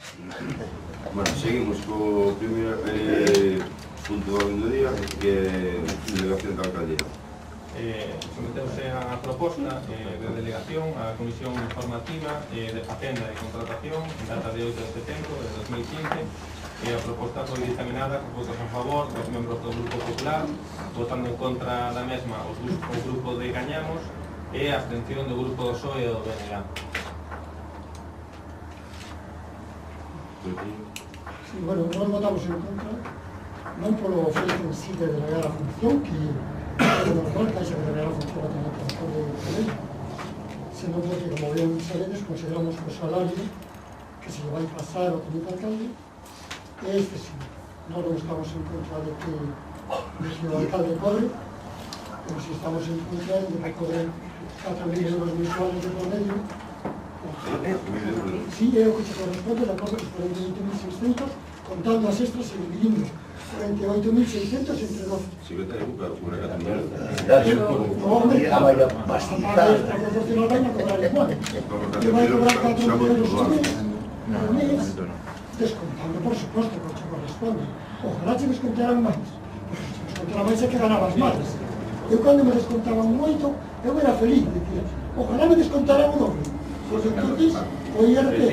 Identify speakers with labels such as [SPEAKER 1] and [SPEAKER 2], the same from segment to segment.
[SPEAKER 1] Bueno, seguimos co primeiro punto do día, que é delegación da alcaldía.
[SPEAKER 2] Someteuse a proposta de delegación á Comisión Informativa de Facenda e Contratación en data de 8 de setembro de 2015. A proposta foi dictaminada por votos a favor dos membros do Grupo Popular, votando en contra da mesma o Grupo de Gañamos e a abstención do Grupo do PSOE e do BNG.
[SPEAKER 3] Sí, bueno, nós votamos en contra, non polo feito en sí de delegar a función, que é normal que haxa que delegar a función a tener transporte de colegio, senón porque, como ben sabedes, consideramos que o salario que se vai pasar ao teniente alcalde é excesivo. Nós non estamos en contra de que o alcalde cobre, pero si estamos en contra de que cobre 4.000 euros mensuales de por medio. Sí, é o que se corresponde de acordo con os 48.600, contando as extras e dividindo 48.600 entre 12.
[SPEAKER 1] Secretario, claro, por acá tamén.
[SPEAKER 3] No, hombre, a paga extra proporcional vai a cobrar igual. Que vai cobrar 4.000 euros por mes, descontando, por suposto, que se corresponde. Ojalá se descontaran máis. Se descontaran máis é que ganabas máis. Eu, cando me descontaban moito, eu era feliz, dicía, ojalá me descontaran o doble. Pues entonces, o IRPF.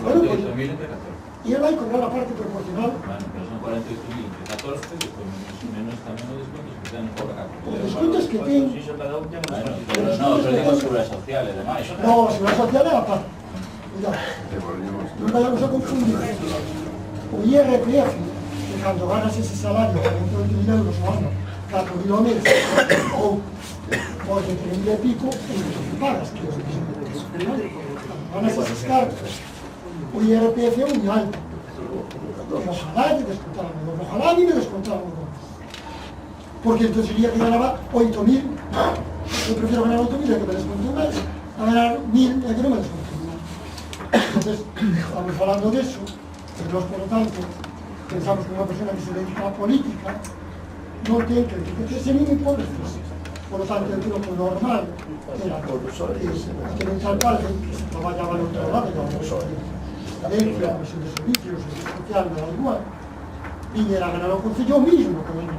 [SPEAKER 3] Bueno, pues, y él va a cobrar la parte proporcional.
[SPEAKER 4] Bueno, pero son 48.000 entre 14, después menos tamén o desconto, que ya non cobra 14.
[SPEAKER 3] Os descontos que ten...
[SPEAKER 4] Pero no, pero digo seguridade social e demais.
[SPEAKER 3] No, a seguridade social é a parte. Cuidado. Non vayamos a confundir. O IRPF, que cando ganas ese salario, 48.000 euros ao ano, 4.000 ao mes, ou de 3.000 e pico, é o que pagas, que é o que se ganas eses cargos. O IRPF é un alto. Ojalá me descontaran o doble. Ojalá a mí me descontaran o doble. Porque entonces sería que ganaba 8.000. Eu prefiero ganar 8.000 e que me desconten máis a ganar 1.000 e que non me desconten máis. Entonces, estamos falando de eso, e nós, por lo tanto, pensamos que unha persona que se dedica a política non ten que enriquecerse nin empobrecerse. Por lo tanto, eu creo que o normal era que el alcalde, que se traballaba no outro lado, que era dentro da Comisión de Servicios, o social da igual, viñera a ganar ao Concello o mínimo que venga.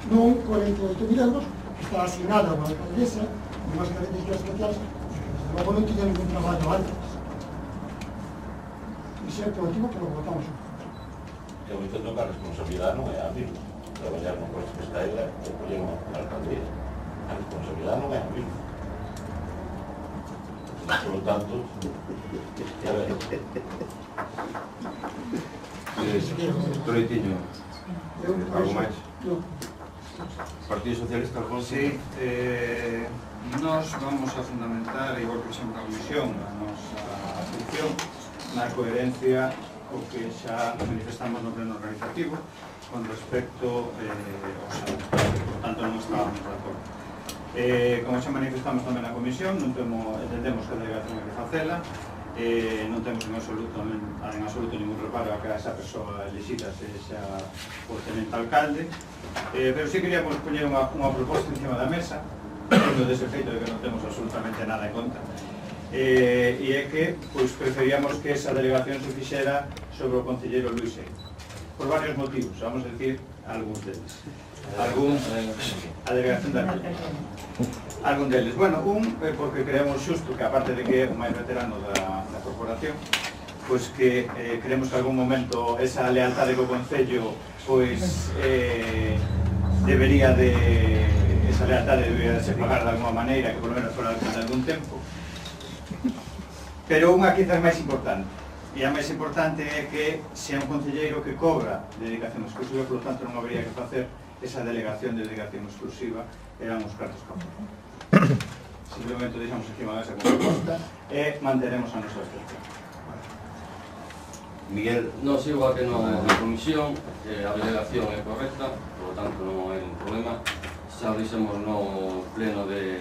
[SPEAKER 3] Non 48.000 euros, que está asignada a unha alcaldesa, unhas características especiales, que logo non tiña ningún traballo antes. Ese é o motivo que lo votamos en contra.
[SPEAKER 5] Eu entendo que a responsabilidade non é a mesma. Traballar no coche pescaíra e coller unha alcaldía. A responsabilidade non é a mesma. Por lo tanto, a ver.
[SPEAKER 1] Troitiño, algo máis? Partido Socialista, Alfonso?
[SPEAKER 6] Sí, nós vamos a fundamentar, igual que sempre a comisión, a nosa atención na coherencia co que xa manifestamos no pleno organizativo con respecto ao salario. Por tanto, non estábamos de acordo. Como xa manifestamos tamén na comisión, entendemos que a delegación hai que facela, non temos en absoluto ningún reparo a que esa persoa elixida sexa o tenente alcalde, pero sí queríamos poñer unha proposta encima da mesa, tendo dese feito de que non temos absolutamente nada en conta, e é que preferíamos que esa delegación se fixera sobre o concelleiro Luís Seio, por varios motivos, vamos a decir algúns deles. A delegación da algún deles. Bueno, porque creemos xusto que, aparte de que é o máis veterano da corporación, pois que creemos que algún momento esa lealtade co Concello debería de ser pagar de alguma maneira, que por lo menos fora de algún tempo. Pero unha quizás máis importante, e a máis importante é que se é un concelleiro que cobra dedicación exclusiva, por lo tanto non habría que facer esa delegación de dedicación exclusiva, eran os cartos campos. Simplemente deixamos encima desa proposta e manteremos a nosa expresión.
[SPEAKER 1] Miguel?
[SPEAKER 7] Nos, igual que na comisión, a delegación é correcta, por lo tanto non hai un problema. Xa o dixemos no pleno de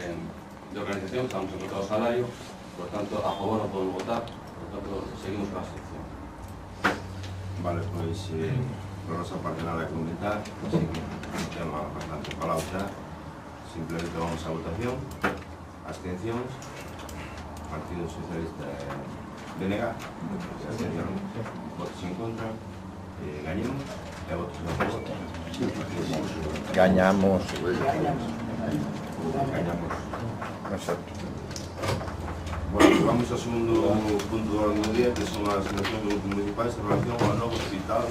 [SPEAKER 7] organización, estamos en contra do salario, por tanto, a favor non podemos votar, por tanto, seguimos con a sección.
[SPEAKER 1] Vale, pois, por nosa parte nada que comentar, así que un tema bastante falado xa, simplemente vamos a votación, abstencións, Partido Socialista e BNG, se absteñeron, votos en contra, gañemos, e votos en favor.
[SPEAKER 8] Gañamos.
[SPEAKER 1] Gañamos.
[SPEAKER 8] Exacto.
[SPEAKER 1] Bueno, vamos ao segundo punto do orden do día, que son as eleccións do grupo municipais en relación ao novo hospital.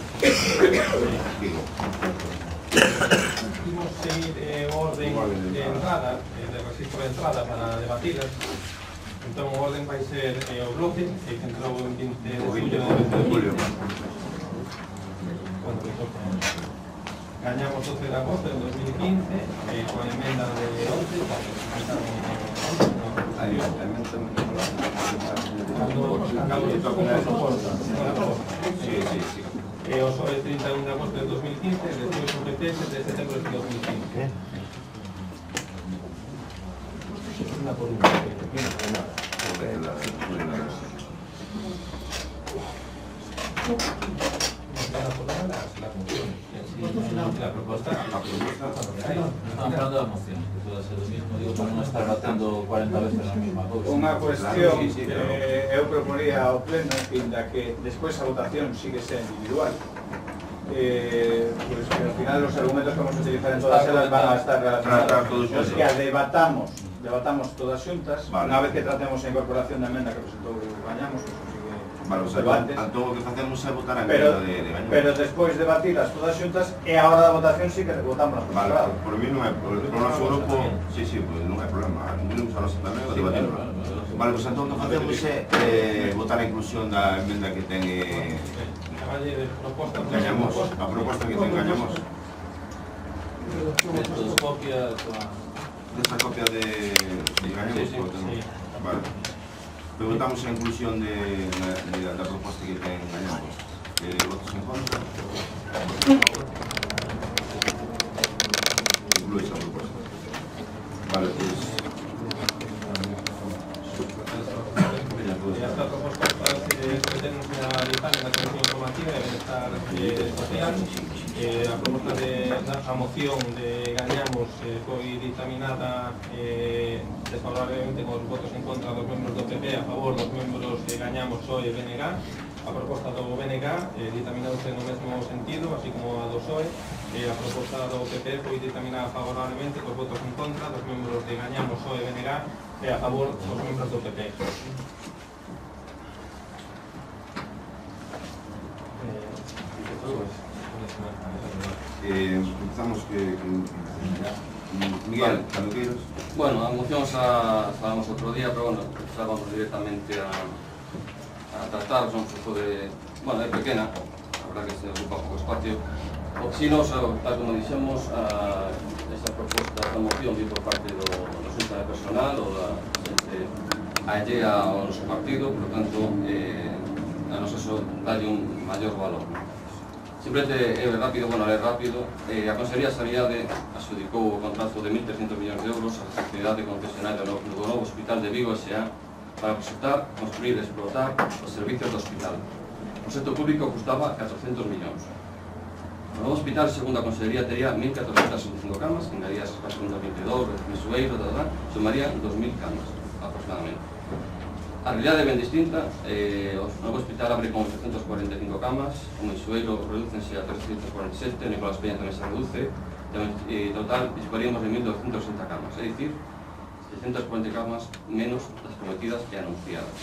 [SPEAKER 2] Imos seguir o orden de entrada, de registro de entrada para debatilas. Entón o orden vai ser o bloque, que entrou en 20 de julio de 2015. Gañamos 12 de agosto de 2015, con emenda de 11, para que se presentaron o sobre 31 de agosto de 2015, despois o PT 7 de setembro de 2015. Una por una. La propuesta.
[SPEAKER 4] Estamos hablando de la moción, que puede ser lo mismo, digo, para no estar batendo 40 veces la misma cousa.
[SPEAKER 6] Unha cuestión eu proporía ao pleno, en fin, da que despois a votación sigue sendo individual. Pues que al final los argumentos que vamos a utilizar en todas elas van a estar relacionados. Os que a debatamos todas xuntas, unha vez que tratemos a incorporación da emenda que presentou Gañamos,
[SPEAKER 1] Vale, o sea, todo o que facemos é votar a
[SPEAKER 6] pero,
[SPEAKER 1] emenda de Gañamos.
[SPEAKER 6] pero despois debatilas todas xuntas e a hora da votación sí que votamos por
[SPEAKER 1] Vale,
[SPEAKER 6] separado.
[SPEAKER 1] por mí non é, por o noso grupo, sí, pues non é problema, unimos a nosa tamén o debatimos. Vale, pues entón o que facemos é votar a inclusión da emenda que ten Gañamos, a proposta que ten Gañamos.
[SPEAKER 4] Estos copias,
[SPEAKER 1] Desta copia de Gañamos, vale. Pero votamos a inclusión da proposta que ten Gañamos. Votos en contra. Incluís a proposta. Vale, pues...
[SPEAKER 2] Esta proposta que tenemos na digital en la Comisión Informativa de Bienestar Social. A proposta a moción de Gañamos foi dictaminada desfavorablemente con os votos en contra dos membros do PP, a favor dos membros de Gañamos, PSOE e BNG. A proposta do BNG dictaminouse no mesmo sentido, así como a do PSOE. A proposta do PP foi dictaminada favorablemente cos votos en contra dos membros de Gañamos, PSOE e BNG e a favor dos membros do PP.
[SPEAKER 1] Empezamos Miguel, cando queiras.
[SPEAKER 7] Bueno, a moción xa falamos outro día, pero bueno, xa vamos directamente a tratar, son un pouco de... Bueno, é pequena, a verdad que se ocupa pouco espacio. O que si nos, tal como dixemos, esta proposta, esta moción vi por parte do Xunta de Personal ou da xente allea ao noso partido, por lo tanto, a nos eso dalle un maior valor. Simplemente é rápido, a Consellería de Sanidade adxudicou o contrato de 1.300 millóns de euros á sociedade concesionaria do novo Hospital de Vigo S.A. para proxectar, construir e explotar os servicios do hospital. O proxecto público custaba 400 millóns. O novo hospital, segundo a Consellería, tería 1.465 camas, que engaría as 422, Mesueiro, sumarían 2.000 camas, aproximadamente. A realidade é ben distinta, o novo hospital abre con 845 camas, o Mesueiro redúcense a 347, o Nicolás Peña tamén se reduce, e total disporíamos de 1.260 camas, é dicir, 640 camas menos das prometidas e anunciadas.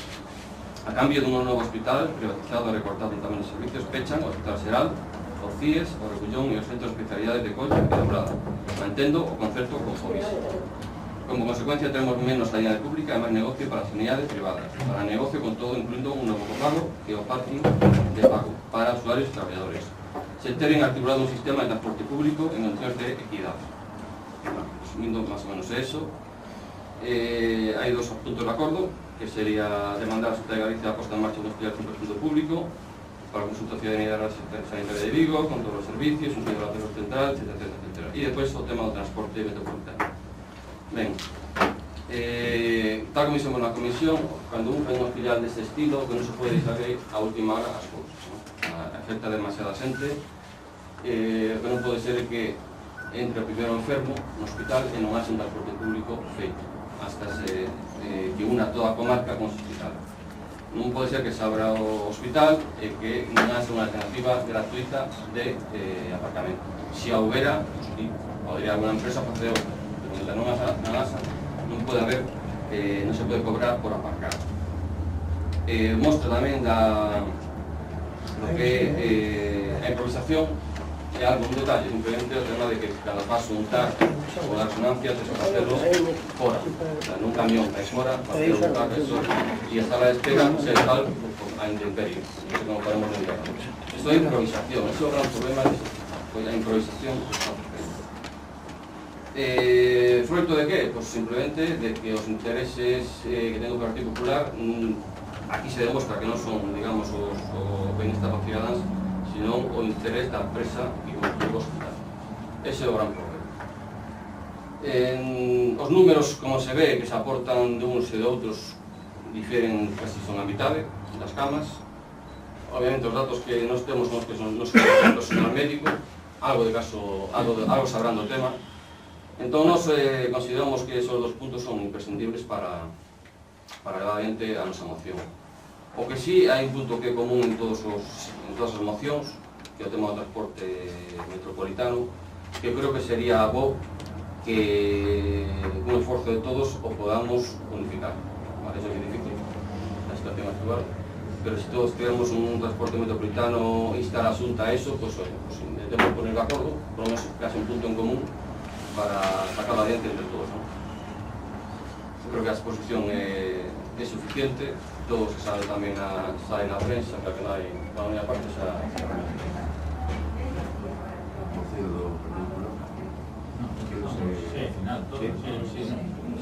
[SPEAKER 7] A cambio dun novo hospital, privatizado e recortado tamén os servicios, pechan o Hospital Xeral, o CIES, o Recullón e os centros de especialidades de Colla e Dobrada, mantendo o concerto con Fobis. Como consecuencia, tenemos menos sanidade pública e máis negocio para a sanidade privada. Para negocio, con todo, incluindo un novo copago e o parking de pago para usuarios e traballadores. Se teren articulado un sistema de transporte público en condicións de equidade. Resumindo máis ou menos eso, hai dos puntos de acordo, que sería demandar a Xunta de Galicia a posta en marcha dun hospital 100% público para a consulta ciudadanía sanitaria de Vigo, con todos os servicios, un cuidado central, etc. E depois o tema do transporte metropolitano. Ben, tal como dixemos na comisión, cando un fai unha filial deste estilo, que non se pode deixar a última hora as cousas, afecta demasiada xente, que non pode ser que entre o primeiro enfermo no hospital e non haxe un transporte público feito. hasta que una toda a comarca con ese hospital. Non pode ser que se abra o hospital e que non haxa unha alternativa gratuita de aparcamento. Se a houbera, sí, podría alguna empresa facer outra, pero mientras non haxa, non pode haber, non se pode cobrar por aparcar. Mostra tamén do que a improvisación é algo, un detalle, simplemente o tema de que cada paso un TAC ou da resonancia tens que facelo fora, o sea, nun camión tais fora, facer un TAC, eso, e a sala de espera se tal a intemperie, non sei como podemos entender. Isto é improvisación, ese é o gran problema, foi a improvisación que está facendo. Froito de que? Pois simplemente de que os intereses que ten o Partido Popular aquí se demostra que non son, digamos, o benestar para os cidadáns, senón o interés da empresa que construiu o hospital. Ese é o gran problema. Os números, como se ve, que se aportan de uns e de outros, difieren casi son a mitade das camas. Obviamente, os datos que nos temos son os que nos quedan do personal médico, algo sabrán do tema. Entón, nos consideramos que esos dos puntos son imprescindibles para levar adiante a nosa moción. O que sí, hai un punto que é común en todas as mocións, que é o tema do transporte metropolitano, que eu creo que sería bo que un esforzo de todos o podamos unificar. Vale, eso é difícil na situación actual, pero se todos tenemos un transporte metropolitano instar a Xunta a eso, pues intentemos poner de acordo, por lo menos casi un punto en común para sacarlo adiante entre todos, ¿no? Yo creo que a exposición é suficiente, todos se sabe tamén sale na prensa, para que non hai a única parte xa...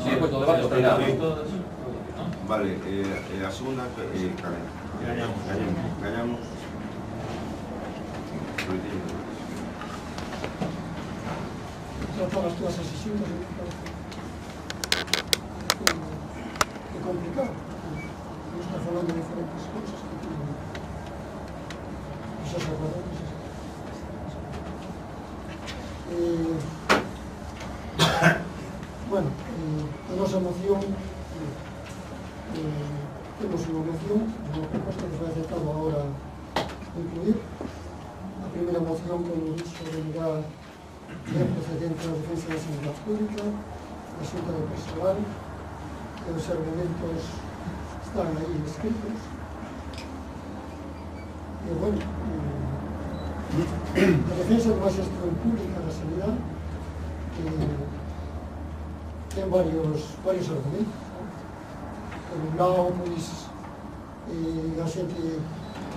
[SPEAKER 7] Sí, pues todo debate final.
[SPEAKER 1] Vale, a segunda, gañamos.
[SPEAKER 3] Tratar as túas asesinas é complicado. Está falando de diferentes cousas que tienen esos acordos. Bueno, a nosa moción temos unha moción, unha proposta que foi aceptado agora incluir. A primeira moción, como dixo, vendrá de procedente da defensa da sanidade pública, da Xunta de Personal, que os argumentos están aí escritos. E, bueno, a defensa de unha xestión pública da sanidade ten varios argumentos. Por un lado, pois, a xente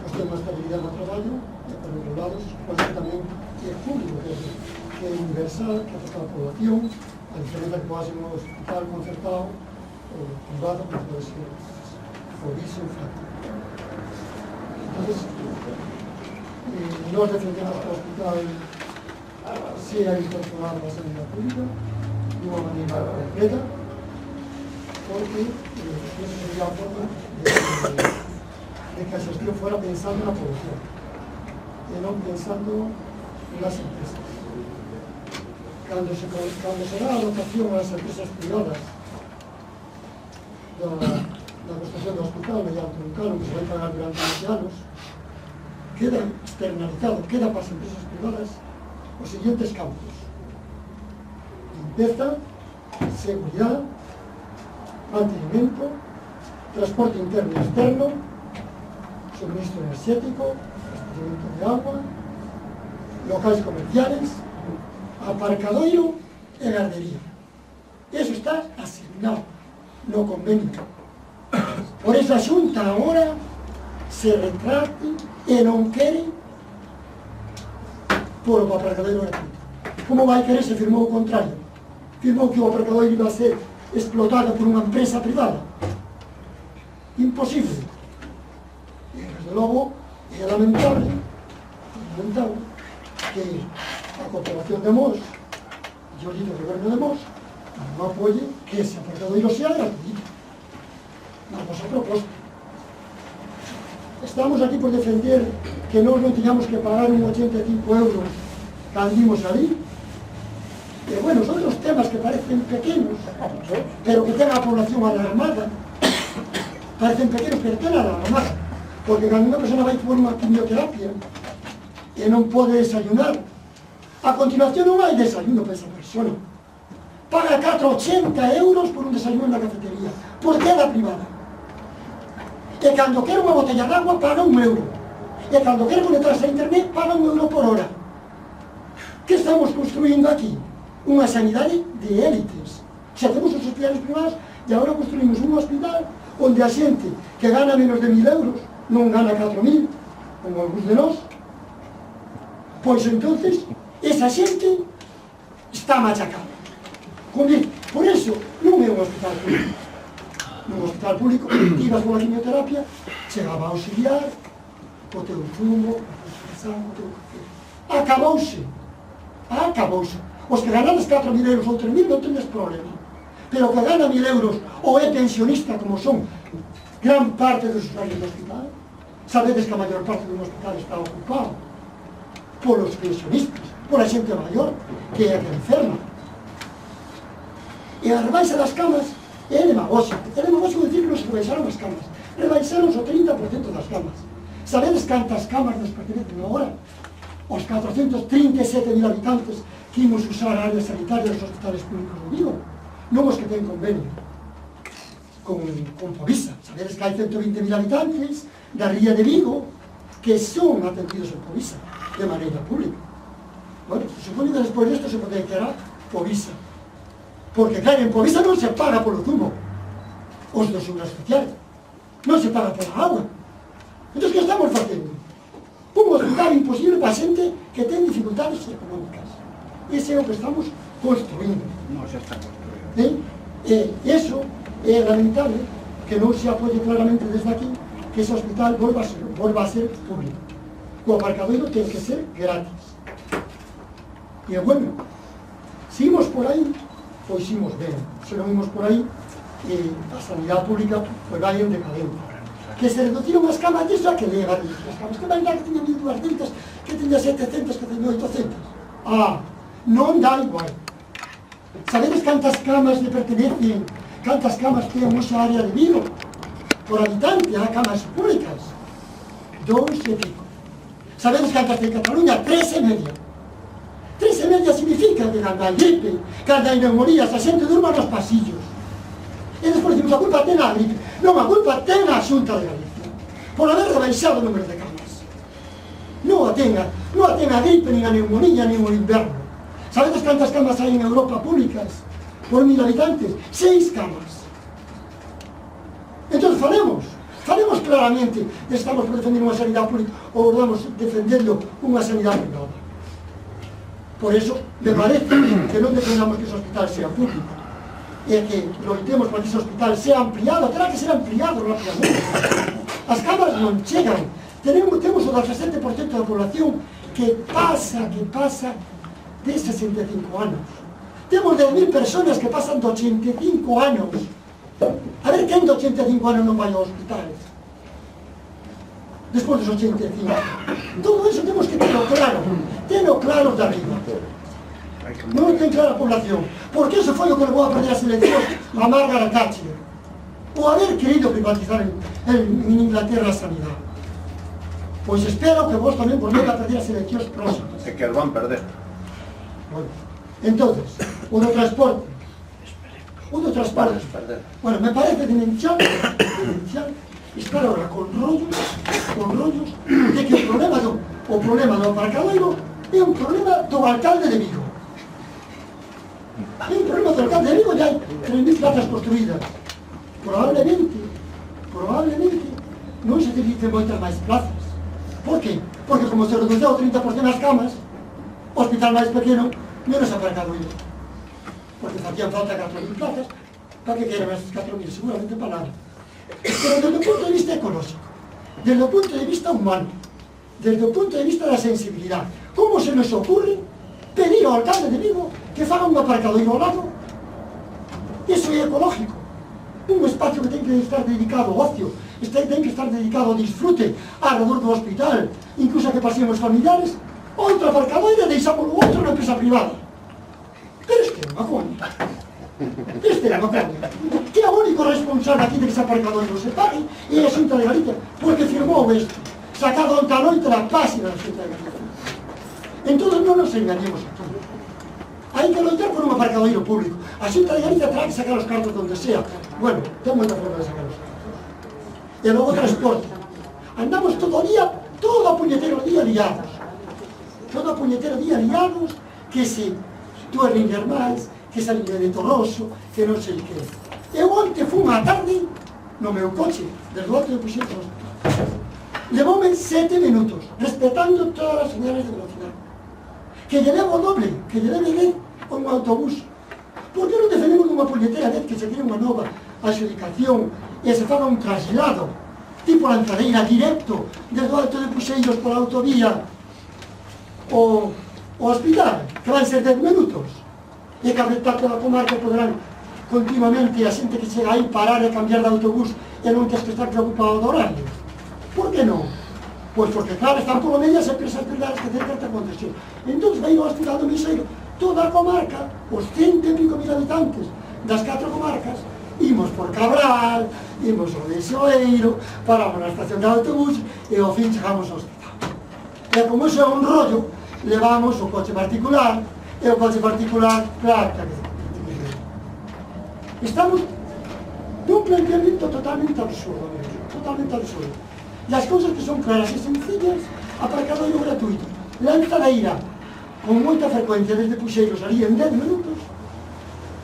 [SPEAKER 3] nos ten unha estabilidade no traballo, e por outro lado, pois, tamén é público, que é universal, que afecta a población, a diferenza que pode ser un hospital concertado ou privado, que pode ser por iso, en fact. Entonces, nós defendemos que o hospital sea incorporado a sanidade pública de unha maneira completa, porque esa sería a forma de que a xestión fuera pensando na población e non pensando nas empresas. Cando se dá a dotación ás empresas privadas da construcción do hospital mediante un canon que se vai pagar durante 20 anos, queda externalizado, queda para as empresas privadas os seguintes campos: limpeza, seguridade, mantenimento, transporte interno e externo, suministro energético, abastecimiento de agua, locais comerciales, aparcadoiro e gardería. Eso está asignado no convenio. Por eso a Xunta agora se retrate e non quere por o aparcadoiro gratuito. Como vai querer se firmou o contrario? Firmou que o aparcadoiro iba a ser explotado por unha empresa privada. Imposible. E, desde logo, é lamentable que a cooperación de Mos e o líder do goberno de Mos non apoie que ese aparcadoiro sea gratuito. Na nosa proposta. Estamos aquí por defender que nós non teñamos que pagar un 85 euros cando imos ali. E, bueno, son os temas problemas que parecen pequenos, pero que ten a población alarmada, parecen pequenos, pero ten alarmada, porque cando unha persona vai por unha quimioterapia e non pode desayunar, a continuación non hai desayuno para esa persona, paga 480 euros por un desayuno na cafetería, porque é da privada, e cando quer unha botella de agua paga 1 euro, e cando quer conectarse a internet paga 1 euro por hora. Que estamos construindo aquí? Unha sanidade de élites. Xa temos os hospitales privados e agora construimos un hospital onde a xente que gana menos de 1000 euros non gana 4000, como algúns de nós. Pois entonces, esa xente está machacada. Por eso, non é un hospital público. Nun hospital público, ibas pola quimioterapia, chegaba a auxiliar, o teu zumo, o teu café. Acabouse. Os que ganades 4.000 euros ou 3.000 non tenes problema. Pero que gana 1.000 euros ou é pensionista, como son gran parte dos usuarios do hospital, sabedes que a maior parte dun hospital está ocupado polos pensionistas, pola xente maior, que é a que enferma. E a rebaixa das camas é demagóxico. É demagóxico dicir que non se rebaixaron as camas. Rebaixaron o 30% das camas. Sabedes cantas camas nos pertenecen agora? Os 437.000 habitantes que imos usar a área sanitaria dos hospitales públicos de Vigo, non os que ten convenio con Povisa. Sabedes que hai 120.000 habitantes da ría de Vigo que son atendidos en Povisa de maneira pública. Bueno, se supone que despois disto se pode quedar Povisa, porque claro, en Povisa non se paga polo zumo, os dos seguros sociales, non se paga pola agua. Entón, que estamos facendo? Un hospital imposible para xente que ten dificultades económicas. Ese é o que estamos construindo.
[SPEAKER 6] Non se está construindo.
[SPEAKER 3] E iso é lamentable que non se apoie claramente desde aquí que ese hospital volva a ser público. O aparcadoiro ten que ser gratis. E bueno, se imos por aí, pois imos ben. Se non imos por aí, a sanidade pública pois vai en decadente. Que se reduciron as camas, disso a que leva as camas, que vai dar que teña 1200, que teña 700, que teña 800. Non dá igual. Sabedes cantas camas le pertenecen, cantas camas ten hoxe a área de Vigo? Por habitante, há camas públicas. 2 e pico. Sabedes cantas ten Cataluña? 3 e media. 3 e media significa que cando hai gripe, cando hai neumonías, a xente durma nos pasillos. E despois dicimos, a culpa ten a gripe. Non, a culpa ten a Xunta de Galicia por haber rebaixado o número de camas. Non a ten a gripe, nin a neumonía, nin o inverno. Sabedes cantas camas hai en Europa públicas por 1000 habitantes? 6 camas. Entón falemos claramente de se estamos por defender unha sanidade pública ou estamos defendendo unha sanidade privada. Por eso me parece que non defendamos que ese hospital sea público, e que loitemos para que ese hospital sea ampliado, terá que ser ampliado rápidamente. As camas non chegan. Temos o 17% da población que pasa de 65 anos. Temos 10.000 personas que pasan de 85 anos. A ver, quen de 85 anos non vai ao hospital? Despois dos 85. Todo eso temos que terlo claro de arriba. Non ten clara a población, porque eso foi o que levou a perder as eleccións a Margaret Thatcher, o haber querido privatizar en Inglaterra a sanidade. Pois espero que vos tamén volvete a perder as eleccións próximas.
[SPEAKER 6] É que as van perder.
[SPEAKER 3] Bueno, entonces, o do transporte. Bueno, me parece denunciar estar ahora con rollos de que o problema do aparcadoiro é un problema do alcalde de Vigo. É un problema do alcalde de Vigo, e hai 3.000 plazas construídas. Probablemente non se necesiten moitas máis plazas. Por qué? Porque como se reduceu o 30% as camas, o hospital máis pequeno menos aparcadoiro. Porque facían falta 4.000 plazas, para que queran esas 4.000? Seguramente para nada. Pero desde o punto de vista ecolóxico, desde o punto de vista humano, desde o punto de vista da sensibilidade, como se nos ocurre pedir ao alcalde de Vigo que faga un aparcadoiro ao lado? Iso é ecológico. Un espacio que ten que estar dedicado ao ocio, ten que estar dedicado ao disfrute, alrededor do hospital, incluso a que paseen os familiares, outro aparcadoiro e deixámoslo outro na empresa privada. Pero es que é unha coña. Este é o goberno. Que é o único responsable aquí de que ese aparcador non se pague e a Xunta de Galicia, porque firmou isto, sacado onta noite na página da Xunta de Galicia. Entón non nos engañemos a todos. Hai que loitar por un aparcadoiro público. A Xunta de Galicia terá que sacar os cartos donde sea. Bueno, ten moita forma de sacar os cartos. E logo transporte. Andamos todo o día, todo o puñetero día liados. Todo o puñetero día liados, que se Tuerling Germais, que se a línea de Toloso, que non sei que. Eu onte fun á tarde no meu coche, desde o alto de Puxetos. Levoume 7 minutos, respetando todas as señales de velocidade. Que lle levo o doble, que lle debe un autobús. Por que non defendemos unha puñetera vez que se crea unha nova adjudicación e se faga un traslado tipo lanzadeira directo desde o alto de Puxeiros pola autovía o hospital, que van ser 10 minutos, e que a retrato da comarca poderán continuamente a xente que chega aí parar e cambiar de autobús e non tens que estar preocupado do horario. Por que non? Pois porque, claro, están polo medio as empresas privadas que cercan esta concesión. Entón, vai ao hospital do Miseiro, toda a comarca, os 100 e pico mil habitantes das 4 comarcas, imos por Cabral, imos ao Deixoeiro, paramos na estación de autobús e ao fin chegamos ao hospital. E como iso é un rollo, levamos o coche particular e o coche particular, claro, estamos nun planteamiento totalmente absurdo, totalmente absurdo. E as cousas que son claras e sencillas, aparcadoiro gratuito, lanzadeira con moita frecuencia desde Puxeiros ali en 10 minutos,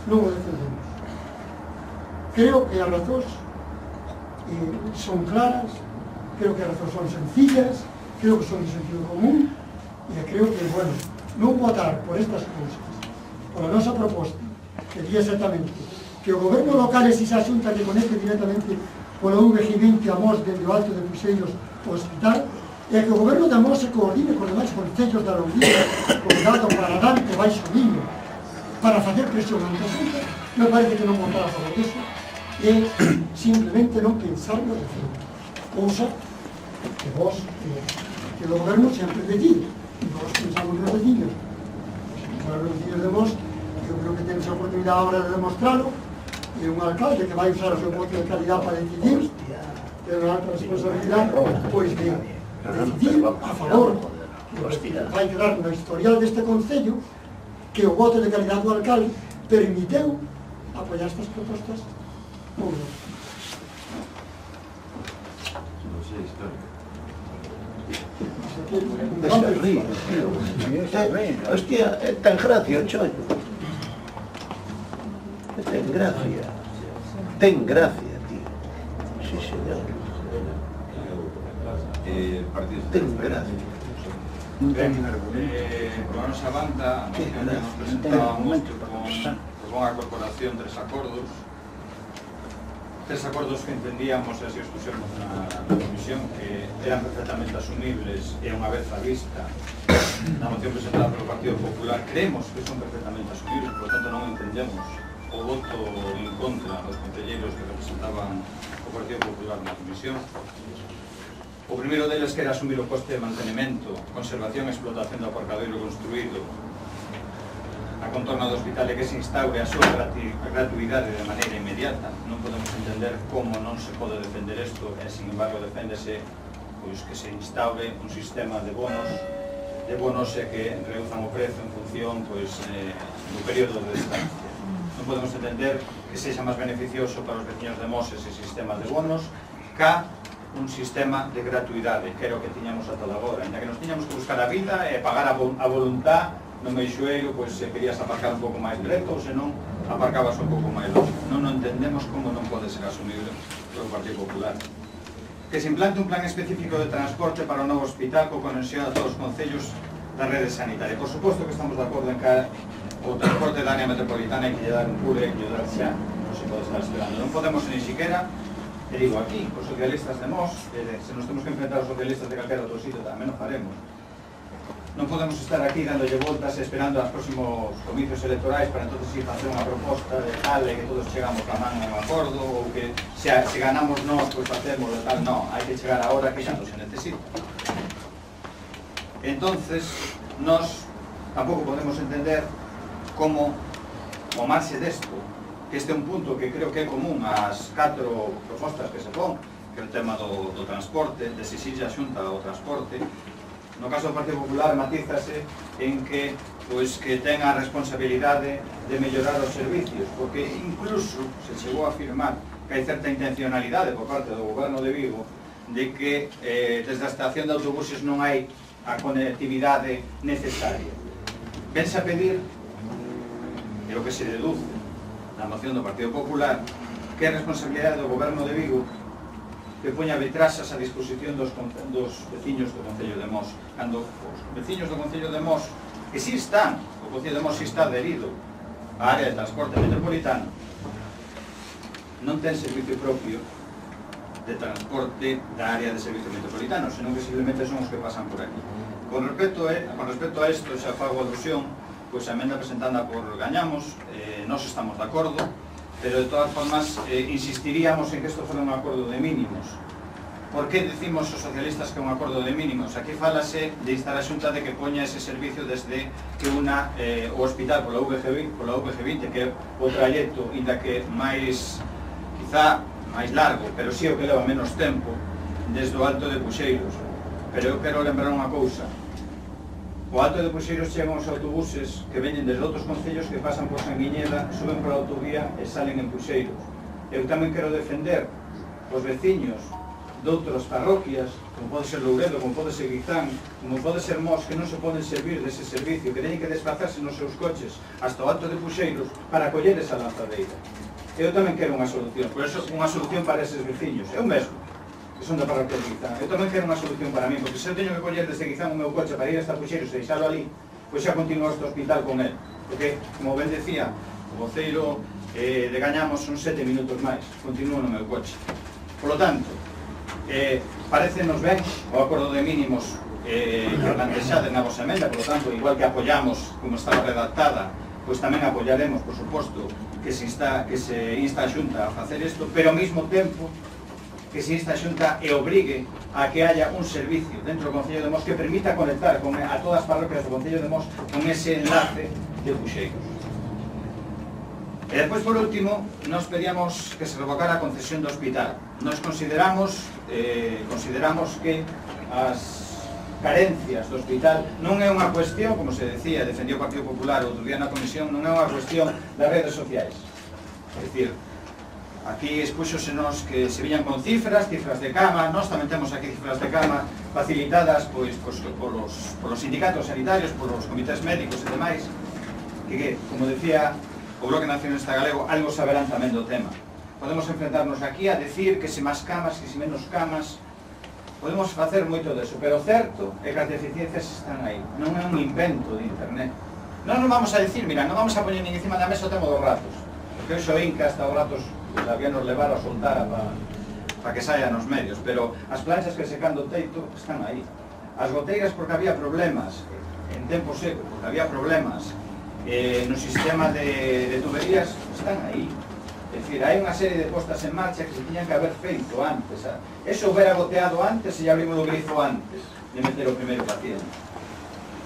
[SPEAKER 3] non o defendemos. Creo que as razóns son claras, creo que as razóns son sencillas, creo que son de sentido común, e creo que, bueno, non votar por estas cousas, por a nosa proposta, que di exactamente que o goberno local e se Xunta que conecte directamente polo VG20 a Mos dende o alto de Puxeiros ao hospital, e que o goberno de Mos se coordine con demais concellos da Lourdes, con dado para Dante, Baixo Miño, para facer presión ante a Xunta. Me parece que non votar a favor disso e simplemente non pensar no referendo, cousa que vos, que o goberno sempre decide, e vos pensamos nos vecinos. Os vecinos de Mos, eu creo que temos a oportunidade ahora de demostrarlo, e un alcalde que vai usar o seu voto de calidad para decidir, ten unha alta responsabilidade, pois de decidir a favor, que vai quedar no historial deste concello, que o voto de calidad do alcalde permiteu apoiar estas propostas ou non.
[SPEAKER 1] Non sei, histórico.
[SPEAKER 8] Hostia, ten gracia o chollo. Ten gracia. Ten gracia, tío. Sí, señor. Ten gracia.
[SPEAKER 6] Por a nosa banda, a moción que nos presentábamos con a corporación tres acordos que entendíamos, así os puxemos na comisión, que eran perfectamente asumibles e unha vez a vista na moción presentada polo Partido Popular creemos que son perfectamente asumibles, por lo tanto non entendemos o voto en contra dos concelleiros que representaban o Partido Popular na comisión. O primeiro deles que era asumir o coste de mantenimento, conservación e explotación do aparcadoiro construído a contorno do hospital e que se instaure a súa gratuidade de maneira inmediata. Non podemos entender como non se pode defender isto e, sin embargo, deféndese pois, que se instaure un sistema de bonos e que reduzan o prezo en función pois, do período de estancia. Non podemos entender que sexa máis beneficioso para os veciños de Mos ese sistema de bonos ca un sistema de gratuidade, que era o que tiñamos ata agora. Ainda que nos tiñamos que buscar a vida e pagar a voluntad no Meixoeiro, pois se querías aparcar un pouco máis preto ou senón aparcabas un pouco máis longe. Non entendemos como non pode ser asumible polo Partido Popular. Que se implante un plan específico de transporte para o novo hospital con conexión a todos os concellos da rede sanitaria. Por suposto que estamos de acordo en que o transporte da área metropolitana hai que lle dar un puro e hai que lle dar xa. Non se pode estar esperando. Non podemos ni siquiera, e digo aquí, os socialistas de Mos, se nos temos que enfrentar aos socialistas de calquera outro sitio, tamén o faremos. Non podemos estar aquí dándolle voltas e esperando aos próximos comicios electorais para entonces ir facer unha proposta de tal e que todos chegamos a man a un acordo ou que se ganamos nós, pois facemos de tal. Non, hai que chegar a hora que xa non se necesita. Entonces, nós tampouco podemos entender como o marxe desto que este é un punto que creo que é común ás 4 propostas que se pon, que é o tema do transporte, de exixir a Xunta o transporte. No caso do Partido Popular matízase en que que ten a responsabilidade de mellorar os servicios, porque incluso se chegou a afirmar que hai certa intencionalidade por parte do Goberno de Vigo de que desde a estación de autobuses non hai a conectividade necesaria. Vense a pedir, é o que se deduce na moción do Partido Popular, que é responsabilidade do Goberno de Vigo que poña vitrasas a disposición dos veciños do Concello de Mos, cando os veciños do Concello de Mos, que si están, o Concello de Mos si está adherido á área de transporte metropolitano, non ten servicio propio de transporte da área de servicio metropolitano, senón que simplemente son os que pasan por aquí. Con respecto a isto, xa fago alusión, pois a emenda presentada por Gañamos, nós estamos de acordo, pero de todas formas insistiríamos en que isto fora un acordo de mínimos. Por que decimos os socialistas que é un acordo de mínimos? Aquí falase de instar a Xunta de que poña ese servicio desde que una o hospital pola UVG20, que é o trayecto, inda que máis, quizá máis largo, pero sí o que leva menos tempo, desde o Alto de Puxeiros. Pero eu quero lembrar unha cousa. O Alto de Puxeiros chegan os autobuses que veñen desde outros concellos que pasan por Sanguiñeda, suben pola autovía e salen en Puxeiros. Eu tamén quero defender os veciños de outras parroquias, como pode ser Louredo, como pode ser Guizán, como pode ser Mos, que non se poden servir dese servicio, que teñen que desplazarse nos seus coches hasta o Alto de Puxeiros para coller esa lanzadeira. Eu tamén quero unha solución, por eso unha solución para eses veciños. Eu mesmo, que son da parroquia de Guizán. Eu tamén quero unha solución para mí, porque se eu teño que coller desde Guizán o meu coche para ir hasta Puxeiros e deixalo ali, pois xa continuo este hospital con él. Porque, como ben decía, o voceiro de Gañamos son 7 minutos máis, continuo no meu coche. Por lo tanto, parecenos ben o acordo de mínimos que plantexades na vosa emenda, por lo tanto, igual que apoyamos como estaba redactada, pois tamén apoyaremos, por suposto, que se insta a Xunta a facer isto, pero ao mesmo tempo que se insta a Xunta e obrigue a que haya un servicio dentro do Concello de Mos que permita conectar a todas as parroquias do Concello de Mos con ese enlace de Puxeiros. E despois, por último, nos pedíamos que se revocara a concesión do hospital. Nos consideramos que as carencias do hospital non é unha cuestión, como se decía, defendió o Partido Popular outro día na comisión, non é unha cuestión das redes sociais. É dicir, aquí expúxosenos que se viñan con cifras de cama, nós tamén temos aquí cifras de cama facilitadas polos sindicatos sanitarios, polos comités médicos e demais, que, como decía o Bloque Nacionalista Galego, algo saberán tamén do tema. Podemos enfrentarnos aquí a decir que se máis camas, que se menos camas, podemos facer moito deso, pero o certo é que as deficiencias están aí, non é un invento de internet. Non nos vamos a decir, mira, non vamos a poñer nin encima da mesa o tema dos ratos, porque hoxe o Inca hasta os ratos había nos levar a soltar para que saian nos medios, pero as planchas que secan do teito están aí. As goteiras porque había problemas en tempo seco, porque había problemas no sistema de tuberías, están aí. É dicir, hai unha serie de postas en marcha que se tiñan que haber feito antes. Eso hubiera goteado antes e ya abrimos o grifo antes de meter o primeiro paciente.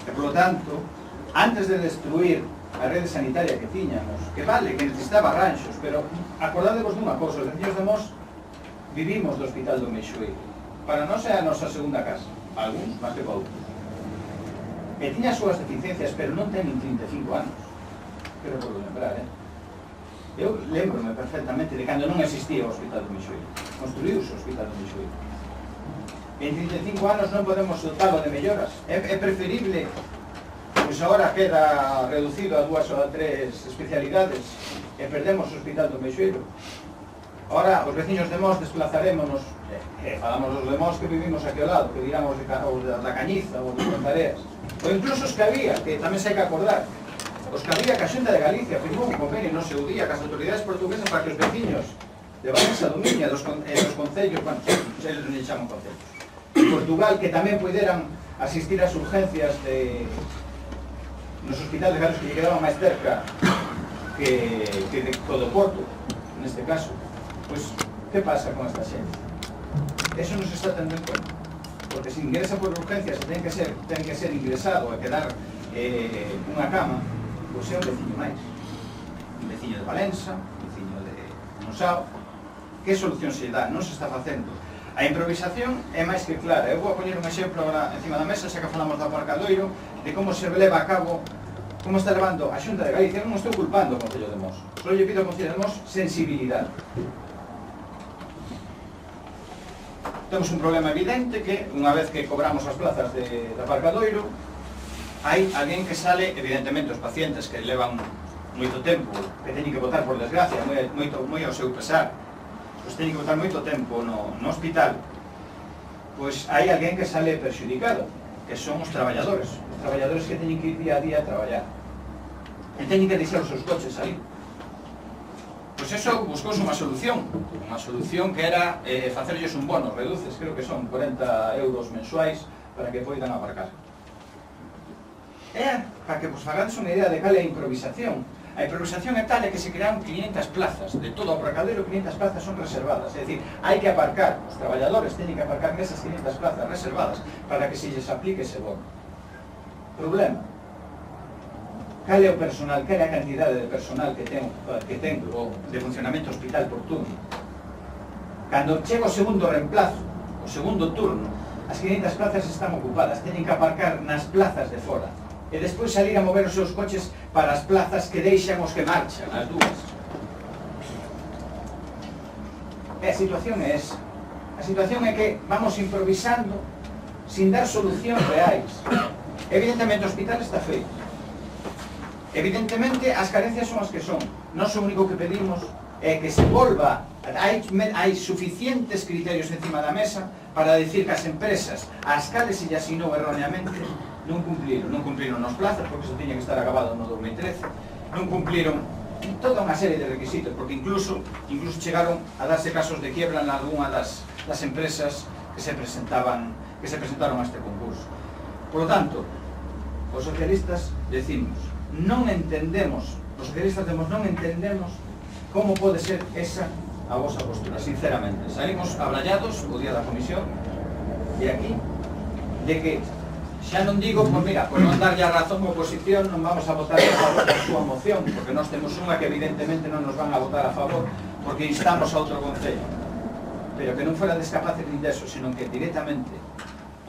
[SPEAKER 6] E, por lo tanto, antes de destruir a rede sanitaria que tiñamos, que vale, que necesitaba ranxos, pero acordadevos dunha cousa, os veciños de Mos vivimos do Hospital do Meixoeiro. Para nós é a nosa segunda casa, algúns máis que outros. E tiña as súas deficiencias, pero non ten 35 anos. Quero por lembrar, Eu lembro-me perfectamente de cando non existía o Hospital do Meixoeiro. Construíuse o Hospital do Meixoeiro. En 35 anos non podemos dotalo de melloras. É preferible, pois agora queda reducido a 2 ou a 3 especialidades e perdemos o Hospital do Meixoeiro. Ahora, os veciños de Mos desplazarémonos, falamos dos de Mos que vivimos aquí ao lado, que digamos da Cañiza ou de Pontareas, ou incluso os que había, que tamén se hai que acordar, os que había que a Xunta de Galicia firmou un convenio no seu día cas autoridades portuguesas para que os veciños de Valencia, do Miña, dos concellos, bueno, eles non chaman concellos, de Portugal, que tamén poderan asistir ás urgencias nos hospitales galegos que lle quedaban máis cerca que de todo Porto, neste caso. Pois, que pasa con esta xente? Eso non se está tendo en conta, porque se ingresa por urgencias e ten que ser ingresado e quedar unha cama, pois é un veciño máis. Un veciño de Valença, un usado, que solución se dá? Non se está facendo. A improvisación é máis que clara. Eu vou poñer un exemplo agora encima da mesa, xa que falamos do aparcadoiro, de como se leva a cabo, como está levando a Xunta de Galicia. Non estou culpando ao Concello de Mos, só lle pido ao Concello de Mos sensibilidade. Temos un problema evidente que, unha vez que cobramos as plazas de aparcadoiro, hai alguén que sale, evidentemente os pacientes que levan moito tempo, que teñen que botar por desgracia, moi ao seu pesar, pois teñen que botar moito tempo no hospital, pois hai alguén que sale perxudicado, que son os traballadores que teñen que ir día a día a traballar, e teñen que deixar os seus coches ali. Pois eso buscouse unha solución que era facerlles un bono, reduces, creo que son 40 euros mensuais para que poidan aparcar. É para que vos fagades unha idea de cal é a improvisación. A improvisación é tal que se crearon 500 plazas, de todo o aparcadero 500 plazas son reservadas, é dicir, hai que aparcar, os traballadores teñen que aparcar nesas 500 plazas reservadas para que se lles aplique ese bono. Problema. Cal é o personal, cal é a cantidade de personal que ten de funcionamento hospital por turno? Cando chega o segundo reemplazo, o segundo turno, as 500 plazas están ocupadas, teñen que aparcar nas plazas de fora e despois salir a mover os seus coches para as plazas que deixan os que marchan, as dúas. E a situación é esa. A situación é que vamos improvisando sin dar solucións reais. Evidentemente o hospital está feito. Evidentemente as carencias son as que son. Nós o único que pedimos é que se volva, hai suficientes criterios encima da mesa para decir que as empresas ás cales se lle asinou erróneamente non cumpliron nos plazos, porque se tiña que estar acabado no 2013, non cumpliron toda unha serie de requisitos, porque incluso chegaron a darse casos de quiebra en algunha das empresas que se presentaron a este concurso. Por lo tanto, os socialistas decimos, non entendemos como pode ser esa a vosa postura, sinceramente. Salimos abrallados o día da comisión de aquí, de que xa non digo, pois mira, por non darlle a razón a oposición non vamos a votar a favor da súa moción, porque nós temos unha que evidentemente non nos van a votar a favor porque instamos a outro concello, pero que non fuera descapaces nin deso, sino que directamente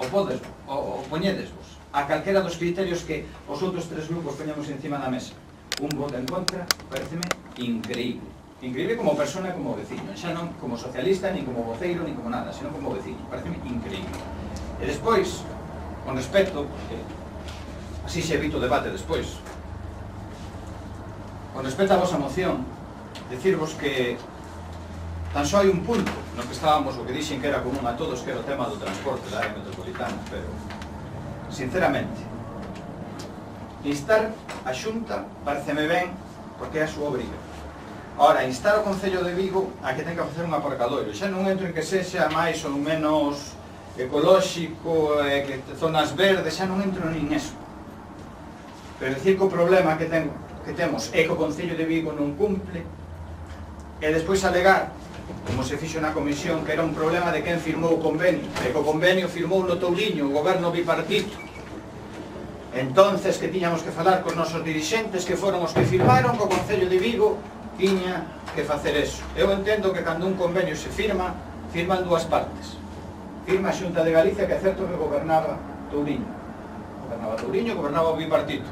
[SPEAKER 6] o poñedesvos a calquera dos criterios que os outros tres grupos poñamos encima da mesa. Un voto en contra, pareceme increíble. Increíble como persona e como veciño, xa non como socialista, nin como voceiro, nin como nada, sino como veciño. Pareceme increíble. E despois, con respecto, así se evita o debate despois, con respecto a vosa moción, decirvos que tan só hai un punto no que estábamos, o que dixen que era común a todos, que era o tema do transporte da área metropolitana, pero, sinceramente, instar a Xunta pareceme ben, porque é a súa obriga. Ora, instar o Concello de Vigo a que ten que facer un aparcadoiro, xa non entro en que sexa máis ou menos ecolóxico, que zonas verdes, xa non entro nin eso. Pero decir que o problema que temos é que o Concello de Vigo non cumple, e despois alegar, como se fixo na comisión, que era un problema de quen firmou o convenio, e que o convenio firmou no Touriño, o goberno bipartito. Entonces que tiñamos que falar cos nosos dirixentes, que foron os que firmaron, que o Concello de Vigo tiña que facer eso. Eu entendo que cando un convenio se firman dúas partes. Firma a Xunta de Galicia, que é certo que gobernaba Touriño. Gobernaba o bipartito.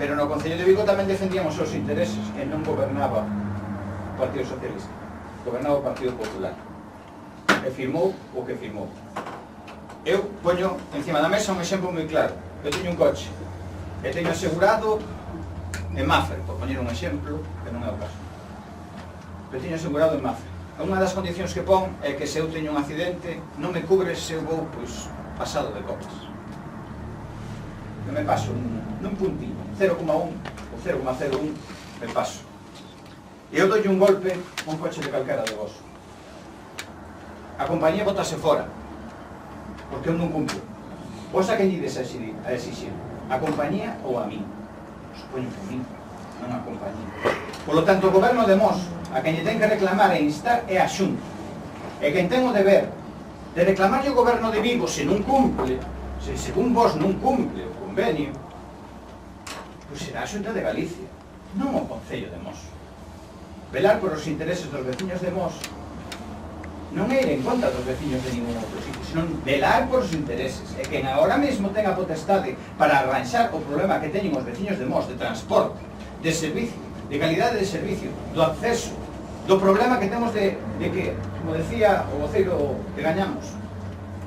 [SPEAKER 6] Pero no Concello de Vigo tamén defendíamos os intereses, e non gobernaba o Partido Socialista. Gobernaba o Partido Popular. E firmou o que firmou. Eu poño encima da mesa un exemplo moi claro. Eu teño un coche, e teño asegurado en Mafre, por poñer un exemplo, que non é o caso. Eu teño asegurado en Mafre. Unha das condicións que pon é que se eu teño un accidente non me cubre se eu vou, pois, pasado de copas. Eu me paso nun puntinho, 0,1 ou 0,01 me paso. E eu doi un golpe a un coche de calquera de vos. A compañía botase fora, porque eu non cumplo. Vos a quen ides a exixir? A compañía ou a mí? Supoño que a mí, non a compañía. Por lo tanto, o goberno de Mos, a quen lle ten que reclamar e instar é a Xunta. E quen ten o deber de reclamarlle o goberno de Vigo se non cumple, se según vos non cumple o convenio, pois será a Xunta de Galicia, non o Concello de Mos. velar por os intereses dos veciños de Mos non é ir en contra dos veciños de ningún outro sitio, senón velar por os intereses, e quen agora mesmo ten a potestade para arranxar o problema que teñen os veciños de Mos, de transporte, de servicio, de calidade de servicio, do acceso, do problema que temos de que, como decía o voceiro que gañamos,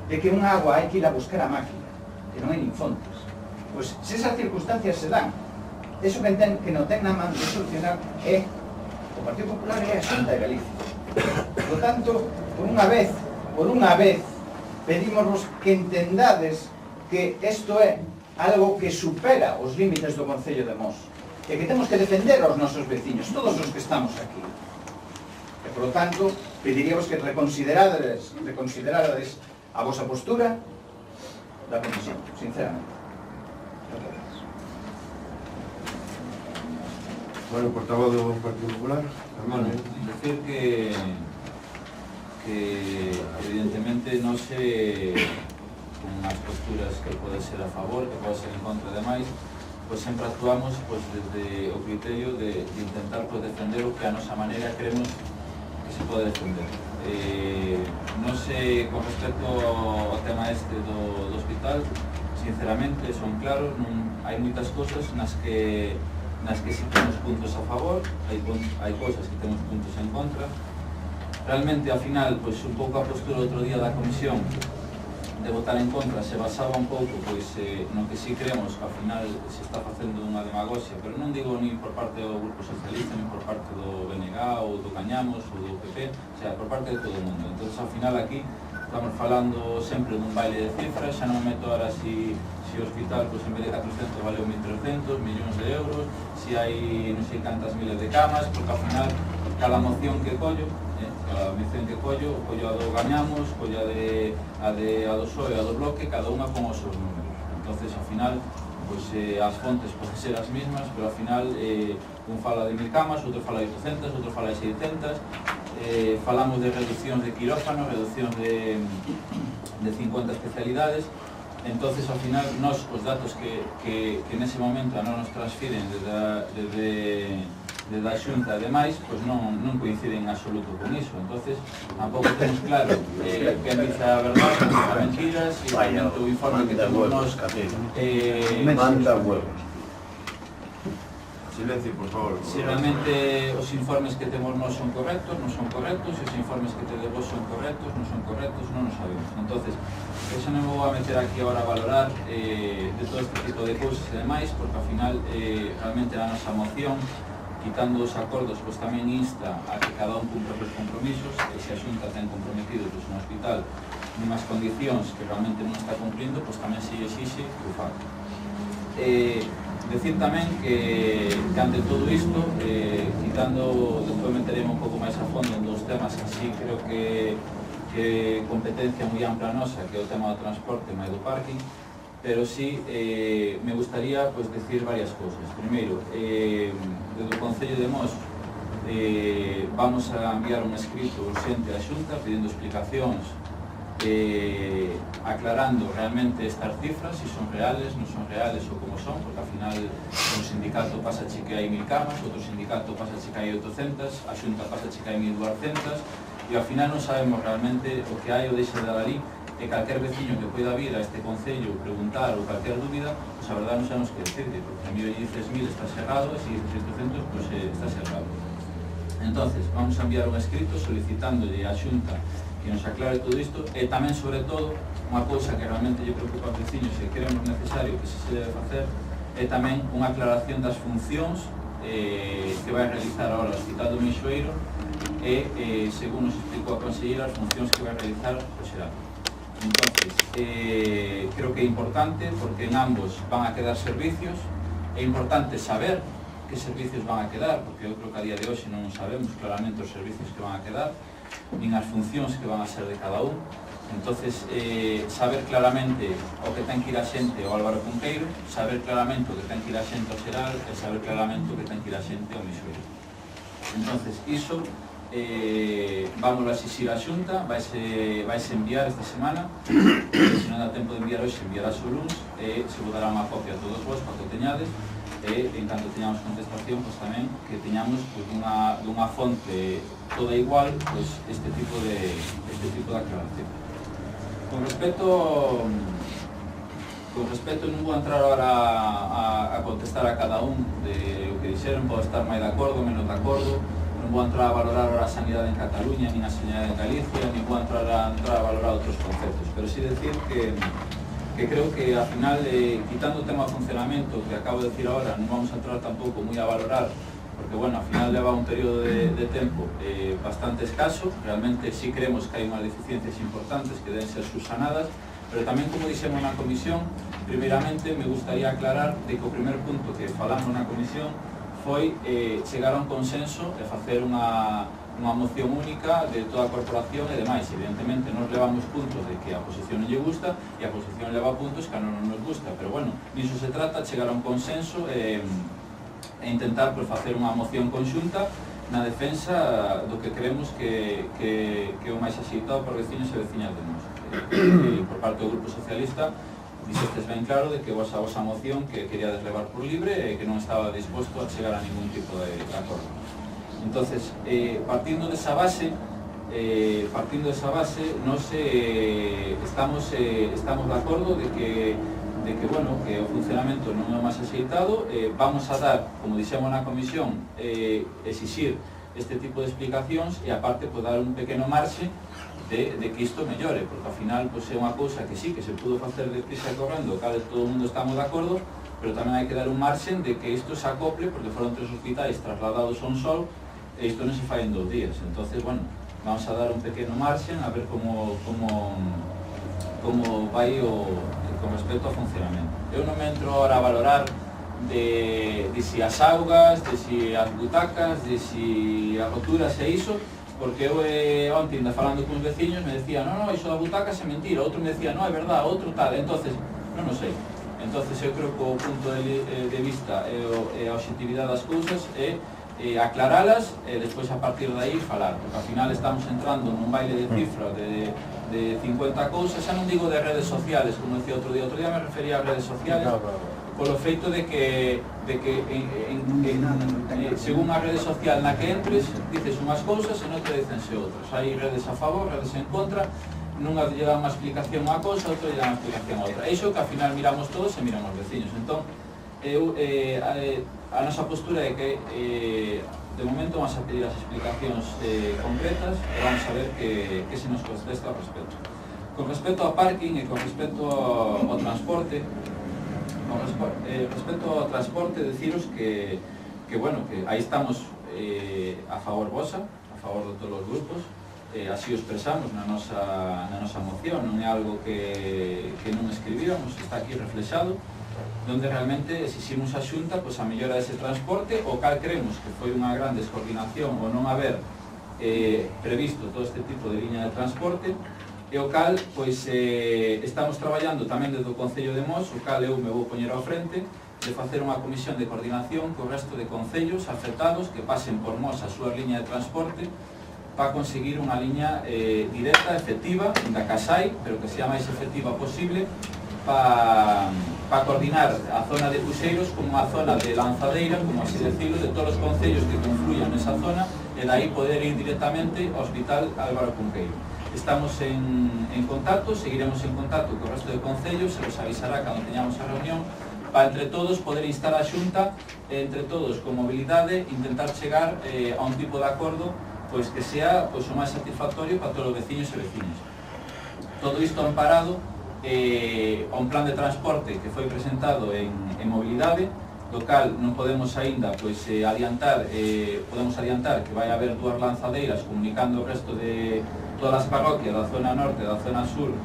[SPEAKER 6] de que unha agua hai que ir a buscar a máquina, que non hai nin fontes. Pois, se esas circunstancias se dan, eso que non ten na man de solucionar é o Partido Popular e a Xunta de Galicia. Por tanto, por unha vez, pedimos que entendades que isto é algo que supera os límites do Concello de Mos e que temos que defender aos nosos veciños, todos os que estamos aquí. E, por lo tanto, pediríamos que reconsiderades a vosa postura da Comisión, sinceramente.
[SPEAKER 1] Bueno, portavoz do Partido Popular.
[SPEAKER 4] Bueno, decir que evidentemente non sei con as posturas que pode ser a favor, que pode ser en contra de máis, pois sempre actuamos desde o criterio de intentar defender o que a nosa maneira creemos que se pode defender. Non sei, con respecto ao tema do hospital, sinceramente, son claros, hai moitas cosas nas que si temos puntos a favor, hai cousas que temos puntos en contra. Realmente, ao final, pois un pouco a postura outro día da Comisión de votar en contra se basaba un pouco no que si creemos que ao final se está facendo unha demagoxia, pero non digo nin por parte do Grupo Socialista, nin por parte do BNG ou do Cañamos ou do PP, o sea, por parte de todo o mundo. Entón, ao final aquí estamos falando sempre dun baile de cifras, xa non me meto ahora si o hospital, pois en vez de 400 valeu 1.300 millóns de euros, si hai non sei cantas miles de camas, porque ao final cada moción que collo, a do Gañamos, collo a do PSOE, a do Bloque, cada unha con os seus números. Entonces, ao final, pois as fontes poden ser as mismas, pero ao final un fala de 1.000 camas, outro fala de 800, outro fala de 600, falamos de reduccións de quirófanos, reduccións de 50 especialidades. Entonces, ao final, os datos que nese momento non nos transfiren desde a Xunta e demais, pois non coinciden en absoluto con iso. Entonces, tampouco temos claro que dice a verdade, que dice a mentiras, e realmente o informe que temos nos...
[SPEAKER 8] Manda huevos.
[SPEAKER 1] Silencio, por favor.
[SPEAKER 4] Si realmente os informes que temos nós son correctos, non son correctos, se os informes que tedes vos son correctos, non son correctos, non o sabemos. Entonces, eso non me vou a meter aquí agora a valorar de todo este tipo de cousas e demais, porque ao final realmente a nosa moción, quitando os acordos, pois tamén insta a que cada un cumpra os compromisos, e se a Xunta ten comprometido pois, un hospital nunhas condicións que realmente non está cumplindo, pois tamén se exixe que o faga. Decir tamén que ante todo isto, quitando, despois meteremos un pouco máis a fondo en dos temas que sí creo que competencia moi ampla nosa, que é o tema do transporte e do parking, pero sí me gustaría pues, decir varias cosas. Primeiro, desde o Concello de Mos vamos a enviar un escrito urgente á Xunta pedindo explicacións, aclarando realmente estas cifras, si son reales, non son reales ou como son, porque ao final un sindicato pasa a che que hai 1000 camas, outro sindicato pasa a che que hai 800, a Xunta pasa a che que hai 1200, e ao final non sabemos realmente o que hai ou deixa de dar ali, e calquer veciño que poida vir a este Concello preguntar ou calquer dúbida, pois a verdade non sabemos que decirte, porque a mí dices 1000 está cerrado, e se dices 800, pois está cerrado. Entonces, vamos a enviar un escrito solicitándolle á Xunta que nos aclare todo isto, e tamén, sobre todo, unha cousa que realmente lle preocupa aos veciños e queremos necesario que se debe facer, é tamén unha aclaración das funcións que vai realizar ahora o Hospital do Meixoeiro e, según nos explicou a conselleira, as funcións que vai realizar o xeral. Entonces, creo que é importante porque en ambos van a quedar servicios, é importante saber que servicios van a quedar, porque eu creo que a día de hoxe non sabemos claramente os servicios que van a quedar, nin as funcións que van a ser de cada un. Entonces, saber claramente o que ten que ir a xente ao Álvaro Cunqueiro, saber claramente o que ten que ir a xente ao Xeral e saber claramente o que ten que ir a xente ao Meixoeiro. Entonces, iso vamos a exixir a Xunta, vais enviar esta semana, se non dá tempo de enviar hoxe, enviará o luns, e se vos dará unha copia a todos vos para que o teñades, e e en canto teñamos contestación, pois tamén que teñamos pois, dunha fonte toda igual pois, este tipo de aclaración. Con respecto, non vou entrar agora a contestar a cada un de o que dixeron, podo estar máis de acordo, menos de acordo, non vou entrar a valorar a sanidade en Cataluña, nin a sanidade en Galicia, nin vou entrar a valorar outros conceptos, pero sí decir que creo que, al final, quitando o tema de funcionamento, que acabo de decir ahora, non vamos a entrar tampouco moi a valorar, porque, bueno, al final leva un período de tempo bastante escaso, realmente sí creemos que hai unhas deficiencias importantes que deben ser subsanadas, pero tamén, como dixemos na comisión, primeiramente me gustaría aclarar de que o primer punto que falamos na comisión foi chegar a un consenso e facer unha moción única de toda a corporación e demais. Evidentemente, nos levamos puntos de que a oposición non lle gusta e a oposición leva puntos que a non nos gusta, pero, bueno, niso se trata, chegar a un consenso e intentar facer unha moción conxunta na defensa do que creemos que é o máis axeitado por veciños e veciñas de Mos. Por parte do Grupo Socialista, dixestes ben claro de que a vosa moción que queríades levar por libre e que non estaba disposto a chegar a ningún tipo de acordo. Entonces, partindo desa base, nos estamos de acordo de que bueno, que o funcionamento non é o máis axeitado. Vamos a dar, como dixemos na comisión, exixir este tipo de explicacións e, aparte, dar un pequeno marxe de que isto mellore, porque, ao final, é unha cousa que sí, que se pudo facer deprisa e correndo, cada vez todo o mundo estamos de acordo, pero tamén hai que dar un marxen de que isto se acople, porque foron 3 hospitais trasladados a un sol, e isto non se fai en 2 días. Entonces, bueno, vamos a dar un pequeno marxen a ver como vai con respecto ao funcionamento. Eu non me entro ahora a valorar de si as augas, de si as butacas, de si as roturas e iso, porque eu onte, falando con os veciños, me decía, non, iso da butaca é mentira, outro me decía, non, é verdad, outro tal, entonces, non sei. Entonces, eu creo que o punto de vista e a objetividade das cousas é aclaralas e despois a partir de aí falar, porque ao final estamos entrando nun baile de cifras de 50 cousas, xa non digo de redes sociales, como decía outro día me refería a redes sociales, polo feito de que según a rede social na que entres, dices unhas cousas e noutra dicense outras, hai redes a favor, redes en contra, nunha lle dá unha explicación a unha cousa, outra lle dá unha explicación a outra, e iso que ao final miramos todos e miramos os veciños. Entón, a nosa postura é que de momento vamos a pedir as explicacións concretas e vamos a ver que se nos contesta ao respecto. Con respecto ao parking e con respecto ao transporte, deciros que bueno, que aí estamos a favor vosa, a favor de todos os grupos, así o expresamos na nosa moción, non é algo que non escribíamos, está aquí reflexado, donde realmente exiximos a Xunta a mellora dese transporte, o cal creemos que foi unha gran descoordinación o non haber previsto todo este tipo de liña de transporte, e o cal estamos traballando tamén desde o Concello de Mos, o cal eu me vou poñer ao frente de facer unha comisión de coordinación co resto de concellos afectados que pasen por Mos a súa liña de transporte para conseguir unha liña directa, efectiva, da Casai, pero que sea máis efectiva posible, para coordinar a zona de Puxeiros como a zona de Lanzadeira, como así decirlo, de todos os concellos que confluyan nesa zona, e dai poder ir directamente ao Hospital Álvaro Cunqueiro. Estamos en contacto, seguiremos en contacto co resto de concellos, se os avisará cando teñamos a reunión, para entre todos poder instar a Xunta, entre todos con mobilidade, intentar chegar a un tipo de acordo que sea o máis satisfactorio para todos os veciños e veciñas. Todo isto amparado a un plan de transporte que foi presentado en mobilidade, do cal non podemos aínda adiantar, podemos adiantar que vai haber 2 lanzadeiras comunicando o resto de todas as parroquias da zona norte e da zona sur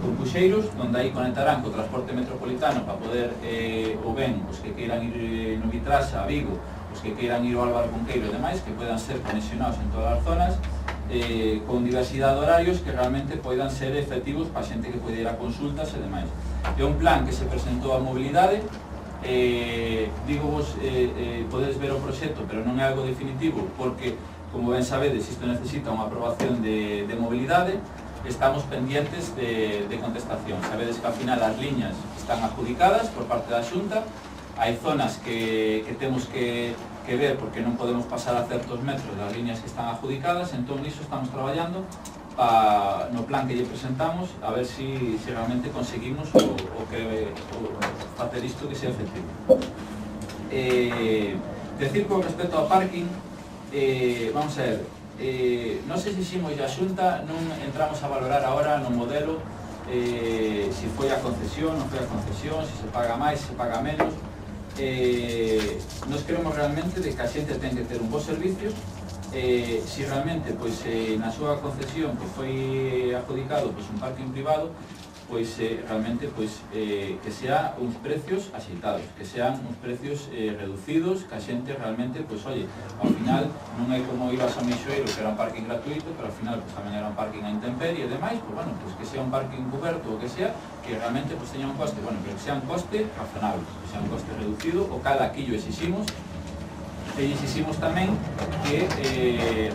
[SPEAKER 4] con Puxeiros, onde aí conectarán co transporte metropolitano para poder, ou ben, os que queiran ir no Vitrasa, a Vigo, os que queiran ir ao Álvaro Cunqueiro e demais, que poidan ser conexionados en todas as zonas, con diversidade de horarios que realmente poidan ser efectivos para a xente que pode ir a consultas e demais. É un plan que se presentou a mobilidade, digo-vos, podedes ver o proxecto, pero non é algo definitivo, porque, como ben sabedes, isto necesita unha aprobación de mobilidade, estamos pendientes de contestación. Sabedes que, ao final, as liñas están adjudicadas por parte da Xunta, hai zonas que temos que ver porque non podemos pasar a certos metros das líneas que están adjudicadas, entón niso estamos traballando no plan que lle presentamos a ver si realmente conseguimos facer isto que sea efectivo. Decir con respecto ao parking, vamos a ver, non sei se ximos a Xunta, non entramos a valorar agora no modelo se foi a concesión, non foi a concesión, se se paga máis, se paga menos. Nos queremos realmente de que a xente ten que ter un bo servicio. Si realmente na súa concesión foi adjudicado un parking privado, realmente que sean uns precios axeitados, que sean uns precios reducidos, que a xente realmente, oye, ao final non é como ibas a Meixoeiro, que era un parking gratuito, pero ao final tamén era un parking a intemperie e demais, que sea un parking coberto ou que sea, que realmente teña un coste, pero que sea un coste razonable, que sea un coste reducido, o cada aquí o exiximos. E exiximos tamén que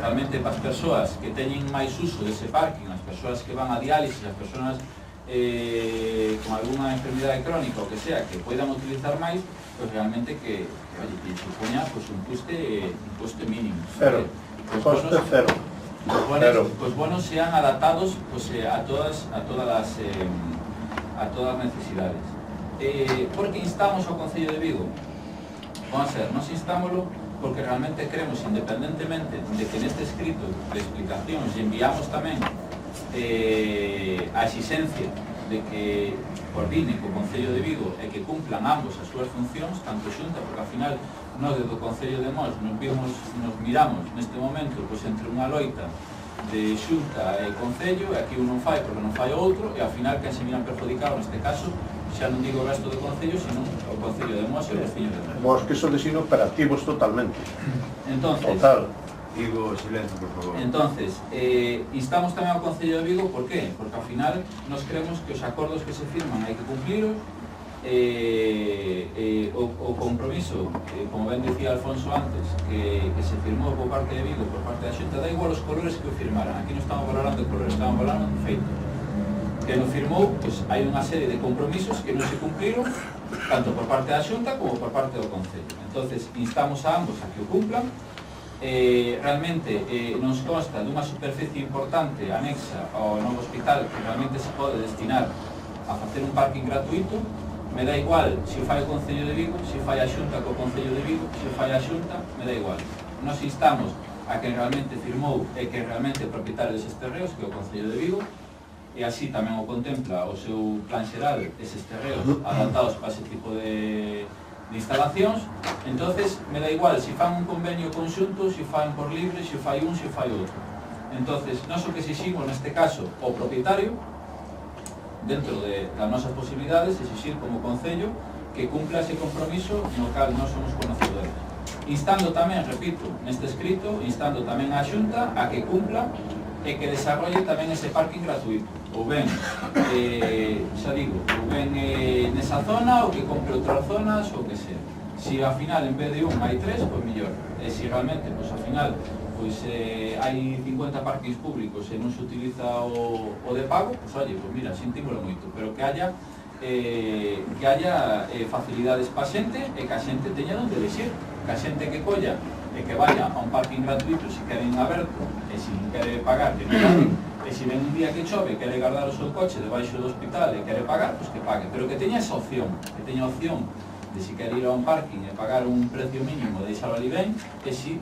[SPEAKER 4] realmente para as persoas que teñen máis uso dese parking, as persoas que van a diálisis, as persoas con alguna enfermedade crónica ou que sea, que poidan utilizar máis, realmente que supoña un custe mínimo.
[SPEAKER 8] Cero, coste cero.
[SPEAKER 4] Os bonos sean adaptados a todas as necesidades. Por que instamos ao Concello de Vigo? Vamos a ver, nos instámoslo porque realmente creemos, independentemente de que neste escrito de explicacións enviamos tamén a exigencia de que coordine co Concello de Vigo e que cumplan ambos as súas funcións, tanto Xunta, porque ao final nós desde o Concello de Mos nos miramos neste momento entre unha loita de Xunta e Concello, e aquí un non fai porque non fai o outro, e ao final quen se miran perjudicado neste caso xa non digo o resto do Concello, sino o Concello de Mos e os veciños de Mos.
[SPEAKER 8] Vos que sodes inoperativos totalmente.
[SPEAKER 4] Entonces,
[SPEAKER 8] total.
[SPEAKER 1] Digo, silencio, por favor.
[SPEAKER 4] Entonces, instamos tamén ao Concello de Vigo, por qué? Porque ao final nos creemos que os acordos que se firman hai que cumpliros, o compromiso, como ben dicía Alfonso antes, que se firmou por parte de Vigo, por parte da Xunta, da igual os colores que o firmaran. Aquí non estamos valorando colores, estamos valorando feitos. Que non firmou, hai unha serie de compromisos que non se cumpliron, tanto por parte da Xunta como por parte do Concello. Entonces, instamos a ambos a que o cumplan. Realmente nos consta dunha superficie importante anexa ao novo hospital que realmente se pode destinar a facer un parking gratuito. Me dá igual se fai o Concello de Vigo, se fai a Xunta co Concello de Vigo, se fai a Xunta, me dá igual. Nos instamos a que realmente firmou e que realmente é propietario deses terreos, que é o Concello de Vigo, e así tamén o contempla o seu plan xeral, eses terreos adaptados para ese tipo de instalacións. Entonces me dá igual se fan un convenio conxunto, se fan por libre, se fai un, se fai outro. Entonces, nós o que exiximos neste caso o propietario, dentro das nosas posibilidades, exixir como Concello que cumpla ese compromiso no cal nós somos conocedores. Instando tamén, repito, neste escrito, instando tamén á Xunta a que cumpla e que desarrolle tamén ese parking gratuito, ou ben, xa digo, ou ben nesa zona, ou que compre outras zonas, ou que sea. Si ao final en vez de un hai tres, pois mellor. E se realmente, pois ao final, hai 50 parkings públicos e non se utiliza o de pago, pois oye, pois mira, sentímolo moito, pero que haya facilidades para a xente e que a xente teña onde elixir, que a xente que colla e que vaya a un parking gratuito se queren aberto e se quere pagar que non pague, e se ven un día que chove e quere guardar o seu coche debaixo do hospital e quere pagar, pois que pague, pero que teña esa opción, que teña opción de se quere ir a un parking e pagar un precio mínimo de deixalo ali ben, e se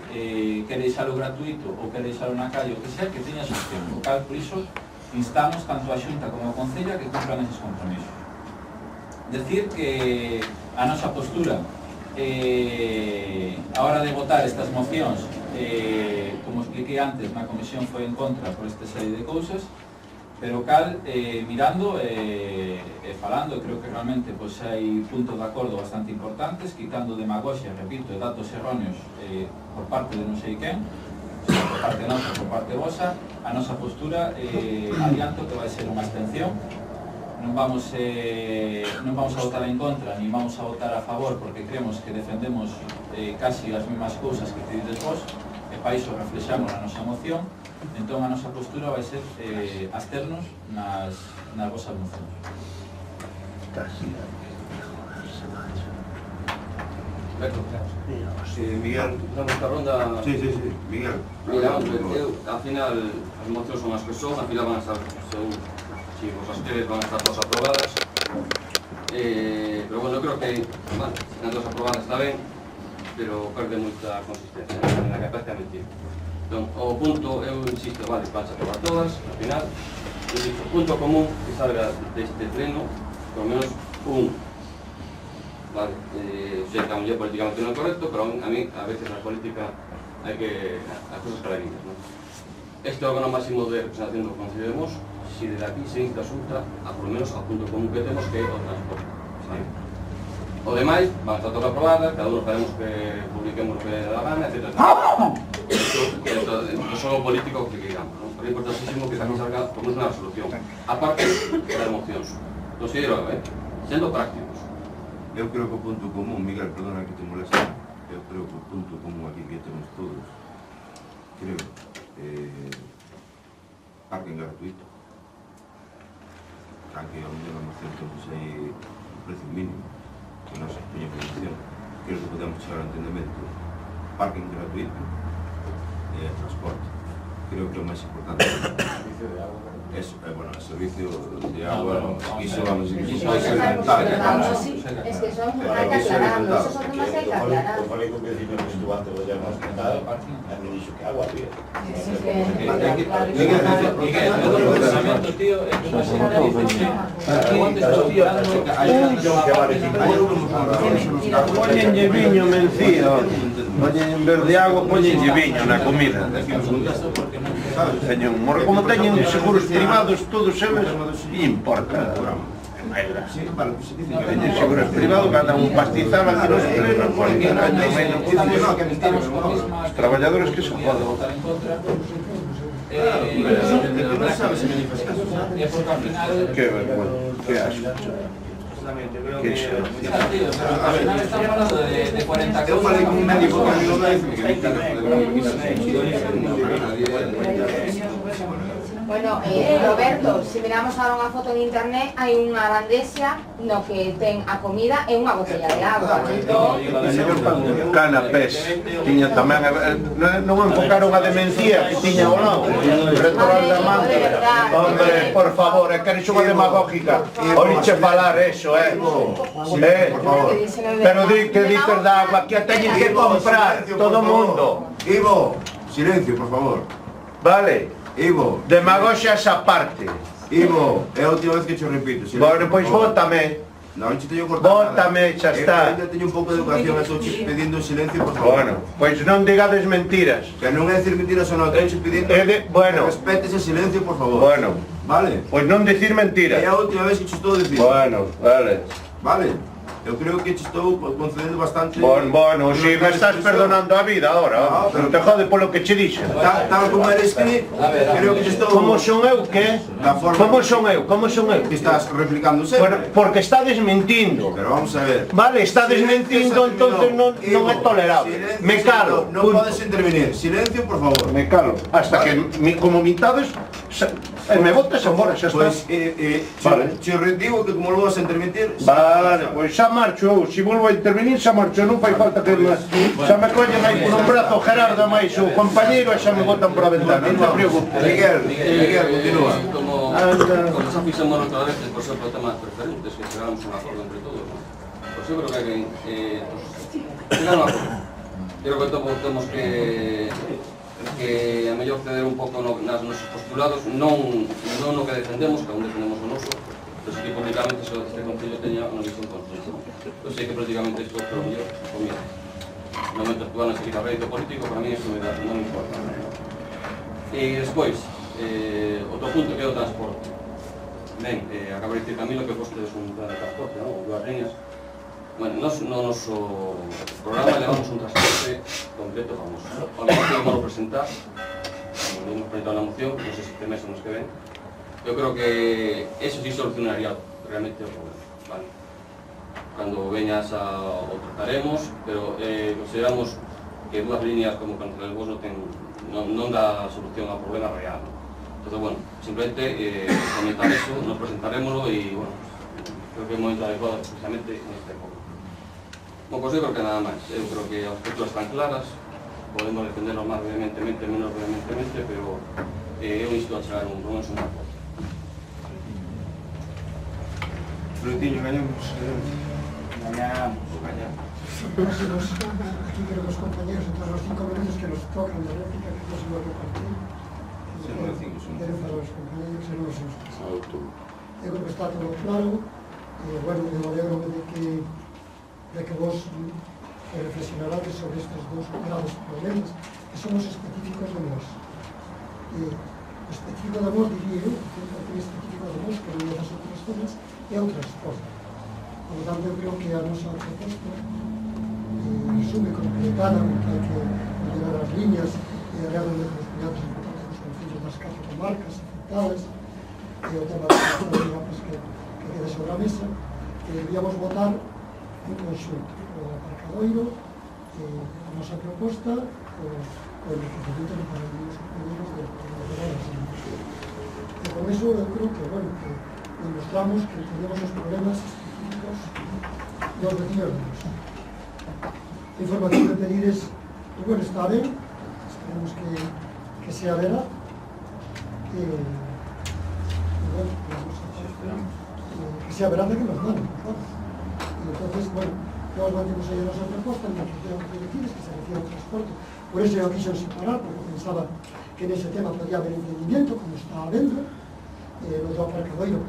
[SPEAKER 4] quere deixalo gratuito ou quere deixalo na calle ou que sea, que teña esa opción. O cal, por iso, instamos tanto a Xunta como a Concello a que cumplan eses compromisos. Decir que a nosa postura a hora de votar estas mocións, como expliquei antes, na comisión foi en contra por esta serie de cousas, pero cal, mirando e falando, creo que realmente hai puntos de acordo bastante importantes, quitando demagoxia, repito, e datos erróneos por parte de non sei quen, por parte nosa, por parte vosa, a nosa postura, adianto que vai ser unha abstención. Non vamos a votar en contra, ni vamos a votar a favor, porque creemos que defendemos casi as mesmas cousas que pedides vos, e para iso reflexamos na nosa moción. Entón a nosa postura vai ser absternos nas vosas mocións.
[SPEAKER 1] Miguel.
[SPEAKER 7] Damos esta ronda.
[SPEAKER 1] Sí, Miguel.
[SPEAKER 7] Mira, al final as mocións son as que son, al final van a estar, según si vos as queres, van a estar todas aprobadas. Pero bueno, eu creo que, vale, se están todas aprobadas está ben, pero perde moita consistencia na que parece a mentir. Entón, o punto, eu insisto, vale, van a aprobar todas, al final, eu digo, o punto común que salga deste pleno, por lo menos un. Vale, sei que a mellor políticamente non é correcto, pero a mí, a veces na política, hai que as cousas claritas, non? Este órgano máximo de representación do Concello de Mos, si desde aquí se insta asunta a por lo menos ao punto común que temos, que é o transporte, sabe? O demais, van a estar todas aprobadas, cada uno faremos que publiquemos o que dé a gana, etc. Isto son o político que queiramos, non? Pero é importantísimo que tamén salga como unha resolución, aparte das mocións. Considero, sendo prácticos.
[SPEAKER 1] Eu creo que o punto común, Miguel, perdona que te moleste, eu creo que o punto común aquí que temos todos, creo, parking gratuito, aunque ao mellor vamos ter todos aí un precio mínimo, que non se poña en condición, creo que podemos chegar ao entendemento, parking gratuito e transporte, creo que é o máis importante. Eso, bueno, el servicio de agua, iso vamos a decir,
[SPEAKER 9] es que eso hay que aclararlo, esos son temas que hay que aclarar.
[SPEAKER 5] Eu falei con que vecino que estuvo antes do diagnóstico, e me dixo que agua había.
[SPEAKER 4] Miguel, pensamiento, tío, es que una señora dice aquí
[SPEAKER 8] Póñenlle viño mencío, poñen en vez de agua, poñenlle viño na comida. Teñen, como teñen seguros privados, todos eles, e importa. Teñen seguros privados, ganan un pastizal aquí nos plenos, porque os traballadores que se jodan. Que vergüenza, que asco. Que xeración.
[SPEAKER 4] Estamos hablando de 40
[SPEAKER 1] Eu falei con un médico que a mí non me dice que
[SPEAKER 9] Bueno, Roberto, se miramos ahora unha foto en internet, hai unha bandexa no que ten a comida e unha botella de agua.
[SPEAKER 8] Canapés, tiña tamén, non enfocaron a demencia que tiña ao lado, o restaurante da Manta. Hombre, por favor, é que eres unha demagógica, oíche falar eso, pero di que dices da agua, que a teñen que comprar todo o mundo.
[SPEAKER 1] Ivo, silencio, por favor.
[SPEAKER 8] Vale,
[SPEAKER 1] Ivo,
[SPEAKER 8] demagoxia esa parte.
[SPEAKER 1] Ivo, é a última vez que te repito.
[SPEAKER 8] Bueno, pois vótame.
[SPEAKER 1] Non, te teño cortado.
[SPEAKER 8] Vótame, xa está.
[SPEAKER 1] Eu teño un pouco de educación, estou pedindo silencio, por favor.
[SPEAKER 8] Bueno, pois non digades mentiras.
[SPEAKER 1] Que non é decir mentiras ou non, estou pedindo
[SPEAKER 8] bueno.
[SPEAKER 1] que respetes ese silencio, por favor.
[SPEAKER 8] Bueno.
[SPEAKER 1] Vale?
[SPEAKER 8] Pois non decir mentiras.
[SPEAKER 1] É a última vez que te estou dicindo.
[SPEAKER 8] Bueno, vale.
[SPEAKER 1] Vale? Eu creo que te estou concedendo bastante...
[SPEAKER 8] Bueno, si me estás perdonando a vida ahora, non te jode polo que che dixen.
[SPEAKER 1] Tal como eres que, creo que te estou...
[SPEAKER 8] Como son eu, que? Como son eu? Que
[SPEAKER 1] estás replicando sempre.
[SPEAKER 8] Porque estades mentindo.
[SPEAKER 1] Pero vamos a ver.
[SPEAKER 8] Vale, estades mentindo, entonces non é tolerable. Me calo.
[SPEAKER 1] Non podes intervenir. Silencio, por favor.
[SPEAKER 8] Me calo. Hasta que, como mintades, me botes agora, xa está.
[SPEAKER 1] Pois, te digo que como lo vas a intervenir...
[SPEAKER 8] Vale, pois xa marcho eu. Se volvo a intervenir, xa marcho. Non fai falta que xa me collen aí por un brazo Gerardo máis o compañeiro e xa me botan por a ventana. Non te preocupes.
[SPEAKER 1] Miguel, continúa.
[SPEAKER 7] Como xa fixamos outra vez, por ser por temas preferentes, que chegamos a un acordo entre todos, pois eu creo que hai que chegar a un acordo. Creo que temos que a mellor ceder un pouco nas nosos postulados, non no que defendemos, que aún defendemos o noso, pero sí que públicamente este Concello teña unha visión conjunta. Eu sei que prácticamente isto, pero mellor, comida. No momento actual non seguir a rédito político, para mí isto non me importa. E despois, outro punto que é o transporte. Ben, acaba de dicir Camilo que postedes un plan de transporte, non? Dúas líneas. Bueno, no noso programa levamos un transporte completo famoso. Ao mellor que vamos a presentar, como hemos presentado na moción, non sei se este mes ou nos que ven, eu creo que eso sí solucionaría realmente o problema, vale? Cando veñas o trataremos, pero consideramos que dúas líneas como Contra el Bos non dá solución ao problema real. Entón, bueno, simplemente comentar eso, nos presentaremoslo e, bueno, creo que é un momento adecuado precisamente nesta época. Bom, pois eu creo que nada máis. Eu creo que as posturas están claras, podemos defendernos máis vehementemente, menos vehementemente, pero eu insto a chegar un acordo.
[SPEAKER 1] Fruitiño, gañamos.
[SPEAKER 3] Aquí creo que los compañeros, en todos los 5 minutos que nos tocan de réplica, que no se lo repartir. Quiero para los compañeros, se nos yo creo que está todo claro. Bueno, me alegro de que vos reflexionaráis sobre estos dos graves problemas, que son los específicos de vos. Específico de vos, diría eu, que específico de vos, que non é das outras zonas, é o transporte. Por lo tanto, eu creo que a nosa proposta resume completada, porque hai que ordenar as líneas e realmente con os cuidados importantes dos concellos das 4 comarcas afectadas, e o tema das mapas que quede sobre a mesa, que debíamos votar en conxunto o aparcadoiro, a nosa proposta, o enriquecimiento de para os compañeros de las líneas. E con eso eu creo que, bueno, que demostramos que tenemos os problemas específicos dos vecinos de nos. A información de pedir es, pues bueno, está ben, esperemos que sea verdad. Bueno, que sea verdad que nos manden, por favor. Y entonces, bueno, nos mantenemos ahí a nuestra propuesta, en la que tenemos que decir es que se refiere al transporte. Por eso yo quise separar, porque pensaba que en ese tema podía haber entendimiento, como está habiendo. El otro aparcadoiro,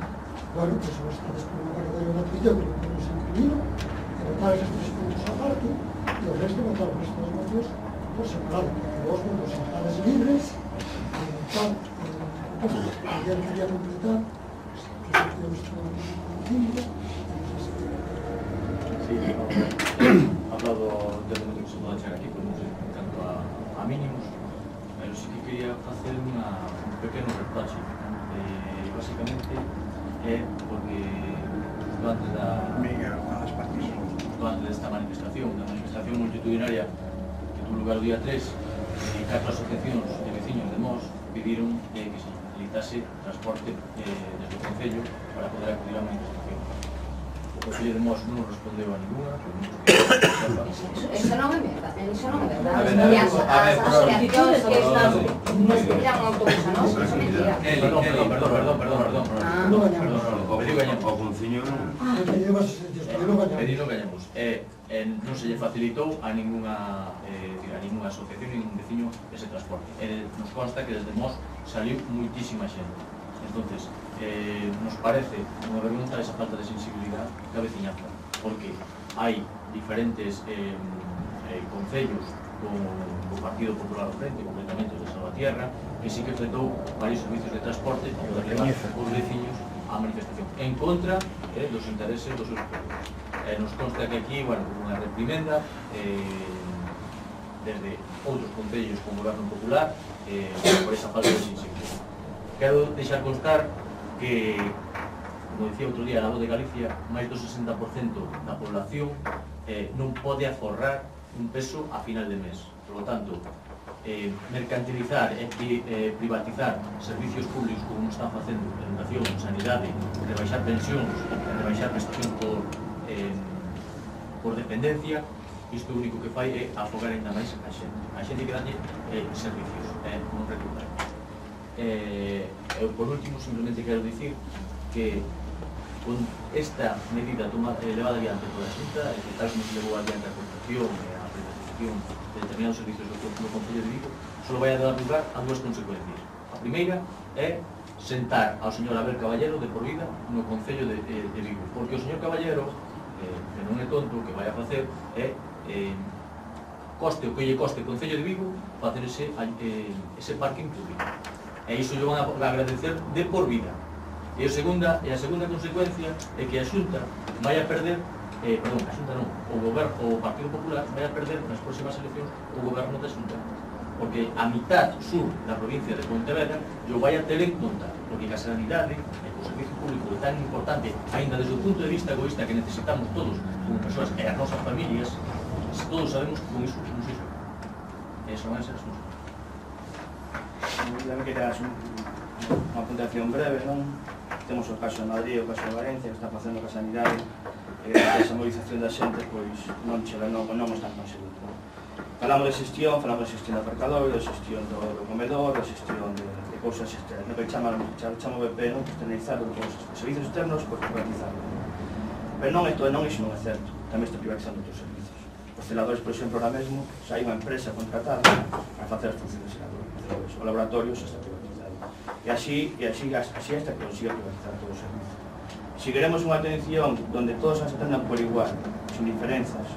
[SPEAKER 3] bueno, pues no está después un aparcadoiro gratuito, pero lo hemos incluido, votar esos 3 puntos aparte, y el resto votar los restos de los votos por separado, porque vos, bueno, los entradas libres, tal, alguien quería completar, que tenemos todo el
[SPEAKER 10] Sí, hablado del momento que se pode chegar aquí, pues, en canto a mínimos, pero sí que quería hacer un pequeno reproche. Básicamente é porque durante esta manifestación, multitudinaria que tuvo lugar o día 3, 4 asociacións de veciños de Mos pediron que se facilitase transporte desde o Concello para poder acudir á manifestación. O Concello de Mos non respondeu a ninguna,
[SPEAKER 9] Eso non é verdade, eso non é verdade. E as asociacións que están nos pediran un autobús a nós, eso é mentira.
[SPEAKER 10] Perdón.
[SPEAKER 1] O Concello
[SPEAKER 10] Pedido gañamos. Non se lle facilitou a ninguna asociación, ningún veciño ese transporte. Nos consta que desde Mos saliu muitísima xente. Entonces, nos parece unha vergonza esa falta de sensibilidade da veciñanza, porque hai diferentes concellos con o Partido Popular ao frente, concretamente o de Salvatierra, que sí que enfrentou varios servicios de transporte para poder levar os veciños á manifestación en contra dos intereses dos seus pueblos. Nos consta que aquí, bueno, unha reprimenda desde outros concellos con goberno popular por esa falta de sensibilidade. Quero deixar constar que, como dicía outro día a Voz de Galicia, máis do 60% da población non pode aforrar un peso a final de mes. Por lo tanto, mercantilizar e privatizar servicios públicos como están facendo educación, sanidade, rebaixar pensións, rebaixar prestación por dependencia, isto o único que fai é afogar ainda máis a xente. A xente que dalle servicios, non recuperar. Por último, simplemente quero dicir que con esta medida levada adiante por a Xunta, que tal como se levou adiante a contratación e a privatización de determinados servicios do Concello de Vigo, só vai a dar lugar a dúas consecuencias. A primeira é sentar ao señor Abel Caballero de por vida no Concello de Vigo, porque o señor Caballero, que non é tonto, o que vai a facer é coste o que lle coste o Concello de Vigo facer ese parking público. E iso lle van a agradecer de por vida. E a segunda consecuencia é que a Xunta vai a perder, a Xunta non, o Partido Popular vai a perder nas próximas eleccións o goberno da Xunta, porque a mitad sur da provincia de Pontevedra yo vai a ter en conta, porque a sanidade e o servicio público é tan importante, ainda desde o punto de vista egoísta que necesitamos todos como persoas e as nosas familias, todos sabemos que con iso nos iso. Eso van a ser as nosas.
[SPEAKER 11] Eu quería unha puntuación breve, non? Temos o caso de Madrid, o caso de Valencia, que está facendo que a sanidade esa movilización da xente pois non o están conseguindo. Falamos de xestión do aparcador, de xestión do comedor, de xestión de cousas externas, que chamo BP, non? Externalizar os servicios externos por privatizarlo. Pero non iso non é certo, tamén está privatizando outros servicios. Os celadores, por exemplo, ahora mesmo, xa hai unha empresa contratada para facer as funcións de celadores. O laboratorio xa está privatizado. E así hasta que consiga privatizar todo o servicio. Si queremos unha atención donde todos se atendan por igual, sin diferenzas,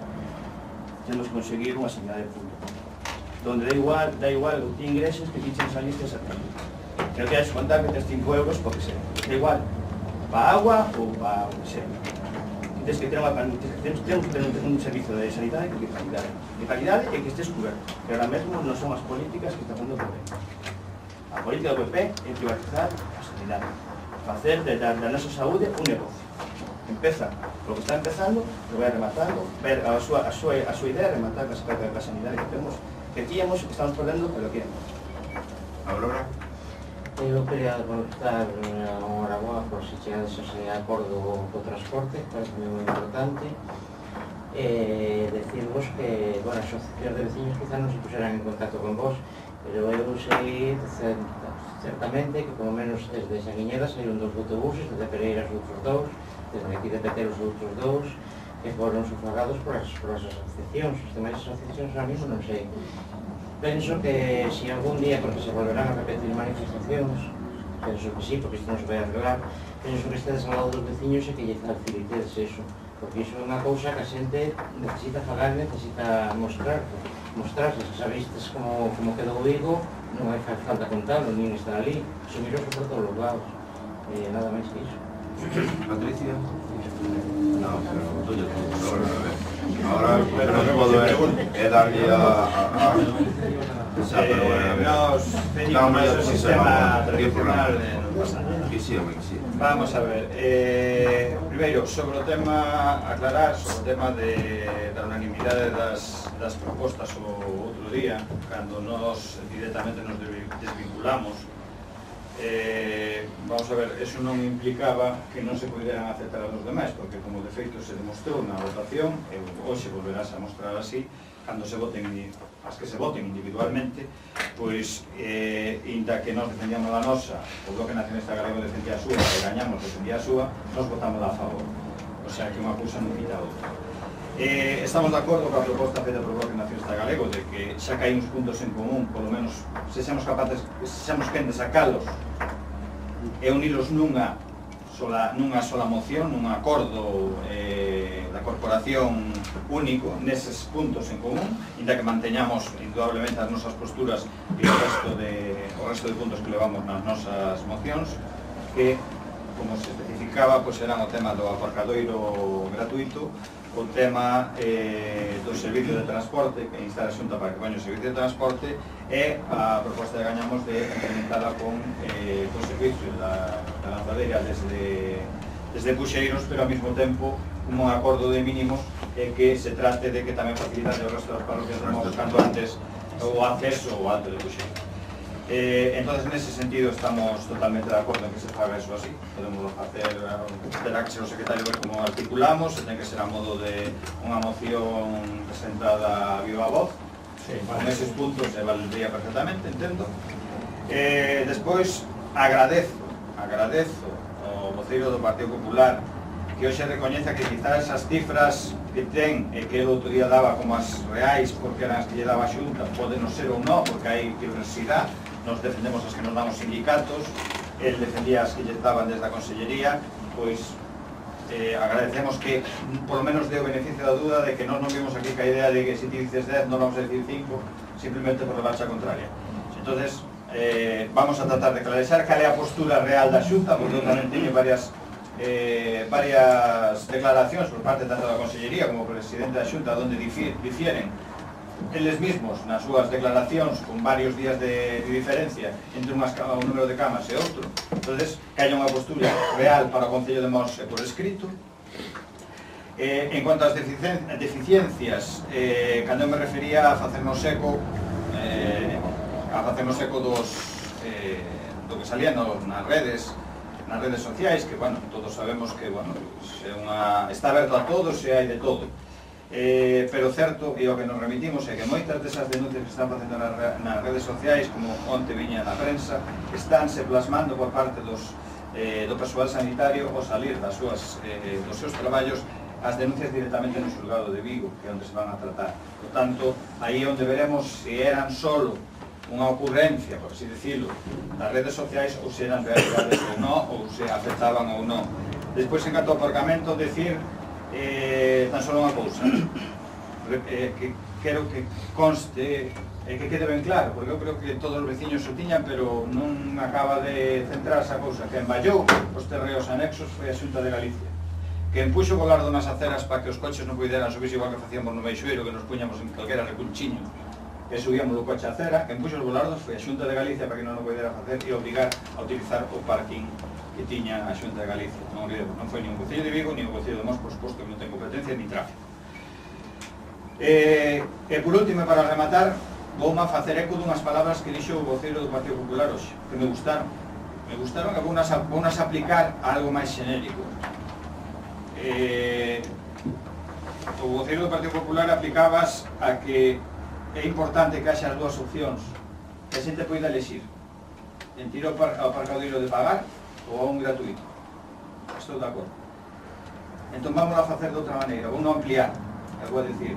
[SPEAKER 11] temos que conseguir unha sanidade pública. Donde da igual o que ingreses que fichen esa lista esa pública. Que non queres contar que tes 5 euros porque sea. Da igual, para agua ou para o que sea. Tens que ter un servicio de sanidade de calidade e que estés coberto. Que ahora mesmo non son as políticas que está dando o PP. A política do PP é privatizar a sanidade. Facer da nosa saúde un negocio. Empeza lo que está empezando, lo vai rematando, ver a súa idea, rematar a sanidade que tíamos, que estamos perdendo, pero que
[SPEAKER 1] Aurora?
[SPEAKER 12] Eu quería dar unha hora por se chegades a ese acordo co transporte, parece moi importante. Decirvos que, bueno, as asociacións de veciños quizá non se puxeran en contacto con vos, pero eu sei certamente que como menos desde Sanguiñeda saíron 2 autobuses, desde Pereiras outros 2, desde aquí de Peteros outros 2, que foron sufragados por as asociacións. Os demais asociacións ahora mismo non sei. Penso que se algún día, porque se volverán a repetir manifestacións, penso que sí, porque isto non se vai arreglar, penso que estedes ao lado dos veciños e que lle facilitedes eso, porque iso é unha cousa que a xente necesita falar, necesita mostrarse, se sabistes como quedou Vigo, non hai falta contarlo, nin estar ali, sumiroso por todos os lados, nada máis que iso.
[SPEAKER 1] Patricia? No, pero tuyo, ahora lo que puedo es darle a...
[SPEAKER 6] Nos pedimos o sistema tradicional no pasado. Vamos a ver, primeiro, sobre o tema, aclarar sobre o tema da unanimidade das propostas o outro día, cando nos directamente nos desvinculamos. Vamos a ver, eso non implicaba que non se poderan aceptar a los demais, porque como de feito se demostrou na votación, e hoxe volverás a mostrar así, cando se voten, as que se voten individualmente, pois, inda que nos defendíamos a nosa, o Bloque Nacionalista Galego defendía a súa, e gañamos defendía a súa, nos votamos a favor. O sea, que unha cousa non quita a outra. Estamos de acordo coa proposta feita por Bloque Nacionalista Galego de que xa que hai uns puntos en común, polo menos sexamos capaces, sexamos quen de sacalos e unilos nunha sola moción, nun acordo da corporación único neses puntos en común, inda que manteñamos indudablemente as nosas posturas e o resto de puntos que levamos nas nosas mocións, que, como se especificaba, pois eran o tema do aparcadoiro gratuito, o tema do servicio de transporte, que instala a Xunta para que poña o servicio de transporte, e a proposta que gañamos de implementada con o servicio da lanzadeira desde Puxeiros, pero ao mesmo tempo un acordo de mínimos que se trate de que tamén facilitase o resto das parroquias como buscando antes o acceso ao alto de Puxeiros. Entonces, nese sentido, estamos totalmente de acordo en que se faga eso así. Podemos facer, terá que ser o secretario ver como articulamos, se ten que ser a modo de unha moción presentada a viva voz, con eses puntos se valdría perfectamente, entendo. Despois, agradezo ao voceiro do Partido Popular que hoxe recoñeza que quizás esas cifras que ten e que el outro día daba como as reais porque eran as que lle daba a Xunta, pode non ser ou non, porque hai diversidade. Nos defendemos as que nos dan os sindicatos, el defendía as que lle daban desde a Consellería, pois agradecemos que por lo menos deu beneficio da duda de que non vimos aquí ca idea de que se ti dices 10 non vamos a decir 5, simplemente por la marcha contraria. Entonces, vamos a tratar de clarificar cal é a postura real da Xunta, porque eu tamén teño varias declaracións por parte tanto da Consellería como do presidente da Xunta onde difieren eles mismos nas súas declaracións con varios días de diferencia entre un número de camas e outro. Entonces, que haya unha postura real para o Concello de Mos por escrito. En cuanto ás deficiencias, cando eu me refería a facernos eco do que salía nas redes, nas redes sociais, que, bueno, todos sabemos que, bueno, está aberto a todos e hai de todo. Pero certo, e o que nos remitimos é que moitas desas denuncias que están facendo nas redes sociais, como onte viña na prensa, estánse plasmando por parte do persoal sanitario ao salir dos seus traballos as denuncias directamente no xulgado de Vigo, que é onde se van a tratar. Por tanto, aí onde veremos se eran solo unha ocurrencia, por así decirlo, nas redes sociais ou se eran realidades ou non, ou se afectaban ou non. Despois, en canto ao aparcamento, decir tan só unha cousa, que quero que conste e que quede ben claro, porque eu creo que todos os veciños o tiñan, pero non acaba de centrarse a cousa. Que emballou os terreos anexos foi a Xunta de Galicia, que empuxo o golardo nas aceras para que os coches non puderan subirse igual que facíamos no Meixoeiro, que nos puñamos en calquera recunchiño que subíamos do coche a acera. Que empuxo os golardos foi a Xunta de Galicia para que non o pudera facer e obrigar a utilizar o parking que tiña a Xunta de Galicia. Non foi nin o Concello de Vigo, nin o Concello de Mos, por suposto que non ten competencia ni tráfico. E por último, para rematar, voume a facer eco dunhas palabras que dixo o voceiro do Partido Popular hoxe, que me gustaron. Me gustaron que vounas aplicar a algo máis xenérico. O voceiro do Partido Popular aplicabas a que é importante que haxa as dúas opcións, que a xente poida elegir entre ir ao aparcadoiro de pagar ou a un gratuito. Estou de acordo. Entón vamos a facer de outra maneira, vamos a ampliar. Vou a decir,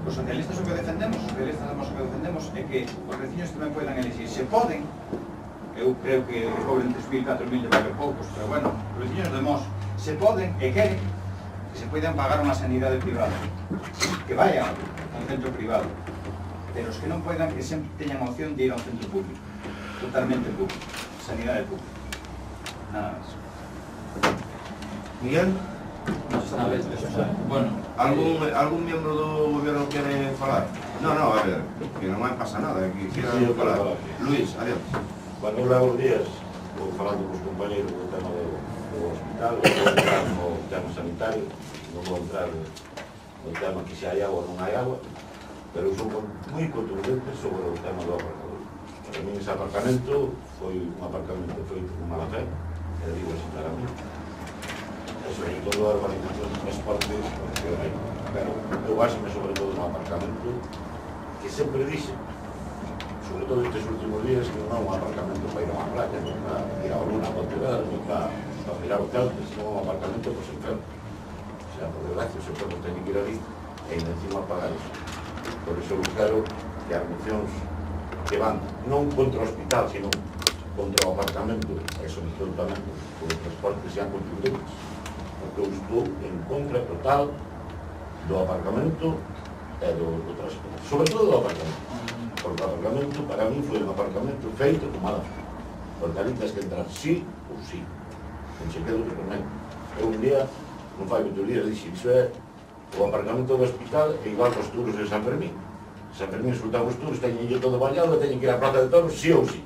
[SPEAKER 6] os socialistas o que defendemos, é que os veciños tamén poidan elegir. Se poden, eu creo que cobren 3.000, 4.000 de valer poucos, pero bueno, os veciños de Mos, se poden e queren, que se poidan pagar unha sanidade privada, que vayan a un centro privado, pero os que non poidan, que sempre teñan a opción de ir a un centro público, totalmente público, sanidade pública. Nada máis.
[SPEAKER 8] Miguel?
[SPEAKER 4] Bueno,
[SPEAKER 8] algún miembro do goberno quere falar? No, a ver, que non pasa nada, que quieran falar. Luís, adiós.
[SPEAKER 5] Cando levo días, vou falando cos compañeros do tema do hospital, vou entrar no tema sanitario, non vou entrar no tema que se hai agua ou non hai agua, pero son moi contundente sobre o tema do aparcador. Para mí ese aparcamento foi un aparcamento feito con mala fe, e digo así claramente. Sobre todo a urbanización do transporte, pero eu básame sobre todo no aparcamento que sempre dixe, sobre todo estes últimos días, que non é un aparcamento para ir a unha playa, non para ir a Luna, a Pontevedra, non para mirar o Celta, sino un aparcamento para os enfermos. O sea, por desgracia, os enfermos teñen que ir ali e ainda encima pagar iso. Por iso eu quero que as mocións que van non contra o hospital, sino contra o aparcamento, e sobre todo tamén os transportes sean contundentes. Porque eu estou en contra total do aparcamento e do transporte, sobre todo do aparcamento, porque o aparcamento para mí foi un aparcamento feito con mala fe, porque ali tens que entrar sí ou sí, non se quedo de comer. Eu un día, non fai 8 días, dixen, iso é o aparcamento do hospital e igual que os turos de San Fermín. San Fermín soltaba os turos, teñen yo todo vallado, teñen que ir á Plaza de Toros sí ou sí,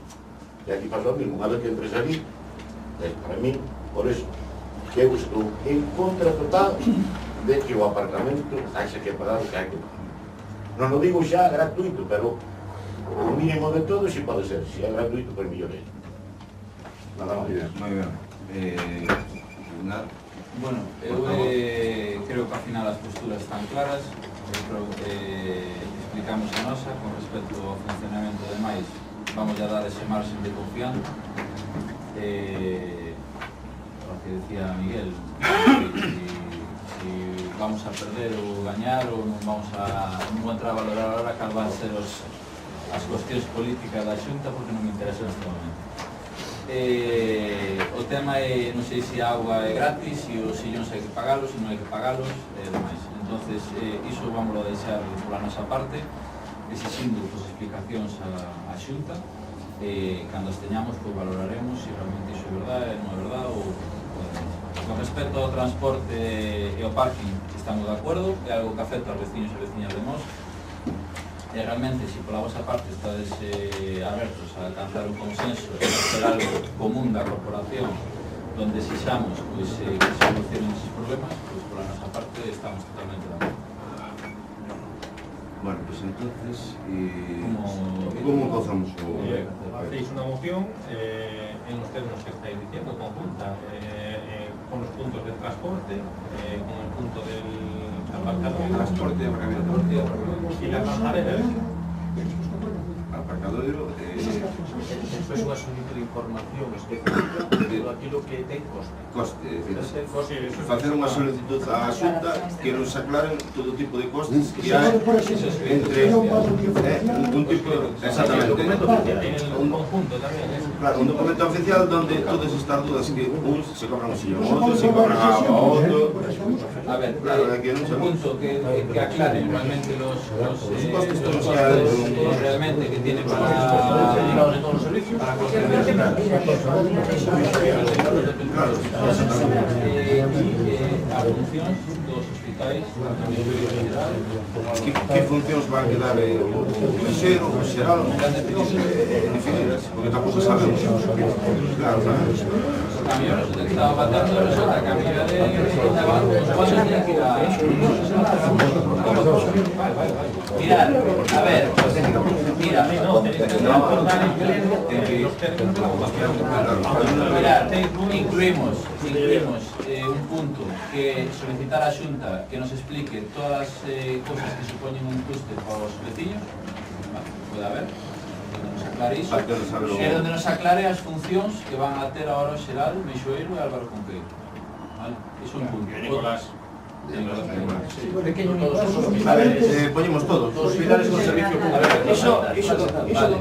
[SPEAKER 5] e aquí pasa o mismo, unha vez que entres ali, para mí, por eso, que eu estou en contra total de que o aparcamento haxe que pagar o que hai que pagar. Non o digo xa gratuito, pero o mínimo de todo si pode ser. Si é gratuito, pois mellor é. Nada máis.
[SPEAKER 1] Moi ben.
[SPEAKER 4] Bueno, eu creo que ao final as posturas están claras. Eu creo que explicamos a nosa con respecto ao funcionamento de máis. Vamos a dar ese marxen de confianza. Que decía Miguel, si vamos a perder ou gañar ou non vamos a entrar a valorar ahora cal van ser as cuestións políticas da Xunta, porque non me interesa neste momento. O tema é, non sei se a agua é gratis, se os sillóns hai que pagalos, se non hai que pagalos e demais. Entonces, iso vamos a deixar pola nosa parte, exigindo explicacións á Xunta, cando as teñamos, pois valoraremos se realmente iso é verdade, non é verdade, ou con respecto ao transporte e ao parking estamos de acordo, é algo que afecta aos veciños e veciñas de Mos, e realmente, se pola vosa parte estades abertos a alcanzar un consenso e hacer algo común da corporación donde exixamos que se solucionen esos problemas, pois pola nosa parte estamos totalmente de acordo.
[SPEAKER 1] Bueno, pues entonces, ¿cómo empezamos?
[SPEAKER 2] Hacéis una moción en los términos que estáis diciendo, conjunta, con los puntos del transporte, con el punto del aparcadero,
[SPEAKER 1] Transporte, aparcamiento,
[SPEAKER 2] y las majaderas.
[SPEAKER 1] aparcadero,
[SPEAKER 10] Eso es unha solicitud de información específica de aquilo que ten coste.
[SPEAKER 1] coste, é dicir, facer unha solicitud á Xunta que nos aclaren todo tipo de costes que hai entre un tipo de... Exactamente.
[SPEAKER 2] Un conjunto también, ¿eh?
[SPEAKER 1] Claro, un documento oficial donde todas estas dudas que uns se cobran un sillón, outros se cobran a outro.
[SPEAKER 4] A ver,
[SPEAKER 1] Claro, que non
[SPEAKER 4] un punto que aclaren realmente los
[SPEAKER 1] costes
[SPEAKER 4] costes realmente que tiene para
[SPEAKER 10] todos los servicios.
[SPEAKER 4] para cualquier persona. A funcións dos hospitais,
[SPEAKER 1] Que funcións van a quedar o lixeiro, o xeral, definidas, porque tampouco sabemos. Claro,
[SPEAKER 4] camiones que estaba matando resulta que a mí mirad, a ver, mira, mirad, incluimos un punto que solicitar a Xunta que nos explique todas las cosas que supoñen un coste para os veciños, puede haber, donde nos aclare iso, e donde nos aclare as funcións que van a ter agora o Xeral, Meixoeiro e Álvaro Conqueiro. Vale? Iso é un punto.
[SPEAKER 1] a ver, poñemos todos.
[SPEAKER 10] Os pilares con servicio público.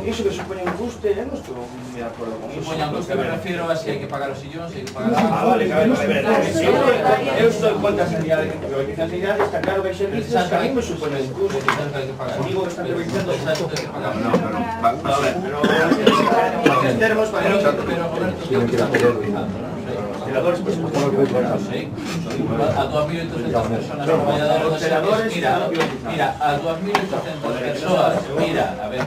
[SPEAKER 11] Iso que supone un coste, eu non estou de acordo con iso.
[SPEAKER 4] Supoñan coste, me refiero a si hai que pagar os sillóns, si hai que pagar
[SPEAKER 11] Vale, eu estou en contra da sanidade, porque a sanidade está claro que hai servicios que a mí me supone un coste. Digo que están revisando
[SPEAKER 4] exacto que pagar.
[SPEAKER 1] No, pero
[SPEAKER 11] en termos para
[SPEAKER 4] Pero Roberto, ¿qué estamos realizando?
[SPEAKER 11] Celadores, pues,
[SPEAKER 4] Sí, a 2.800 personas trabajadoras de servicios, mira, a 2.800 personas, mira, a ver,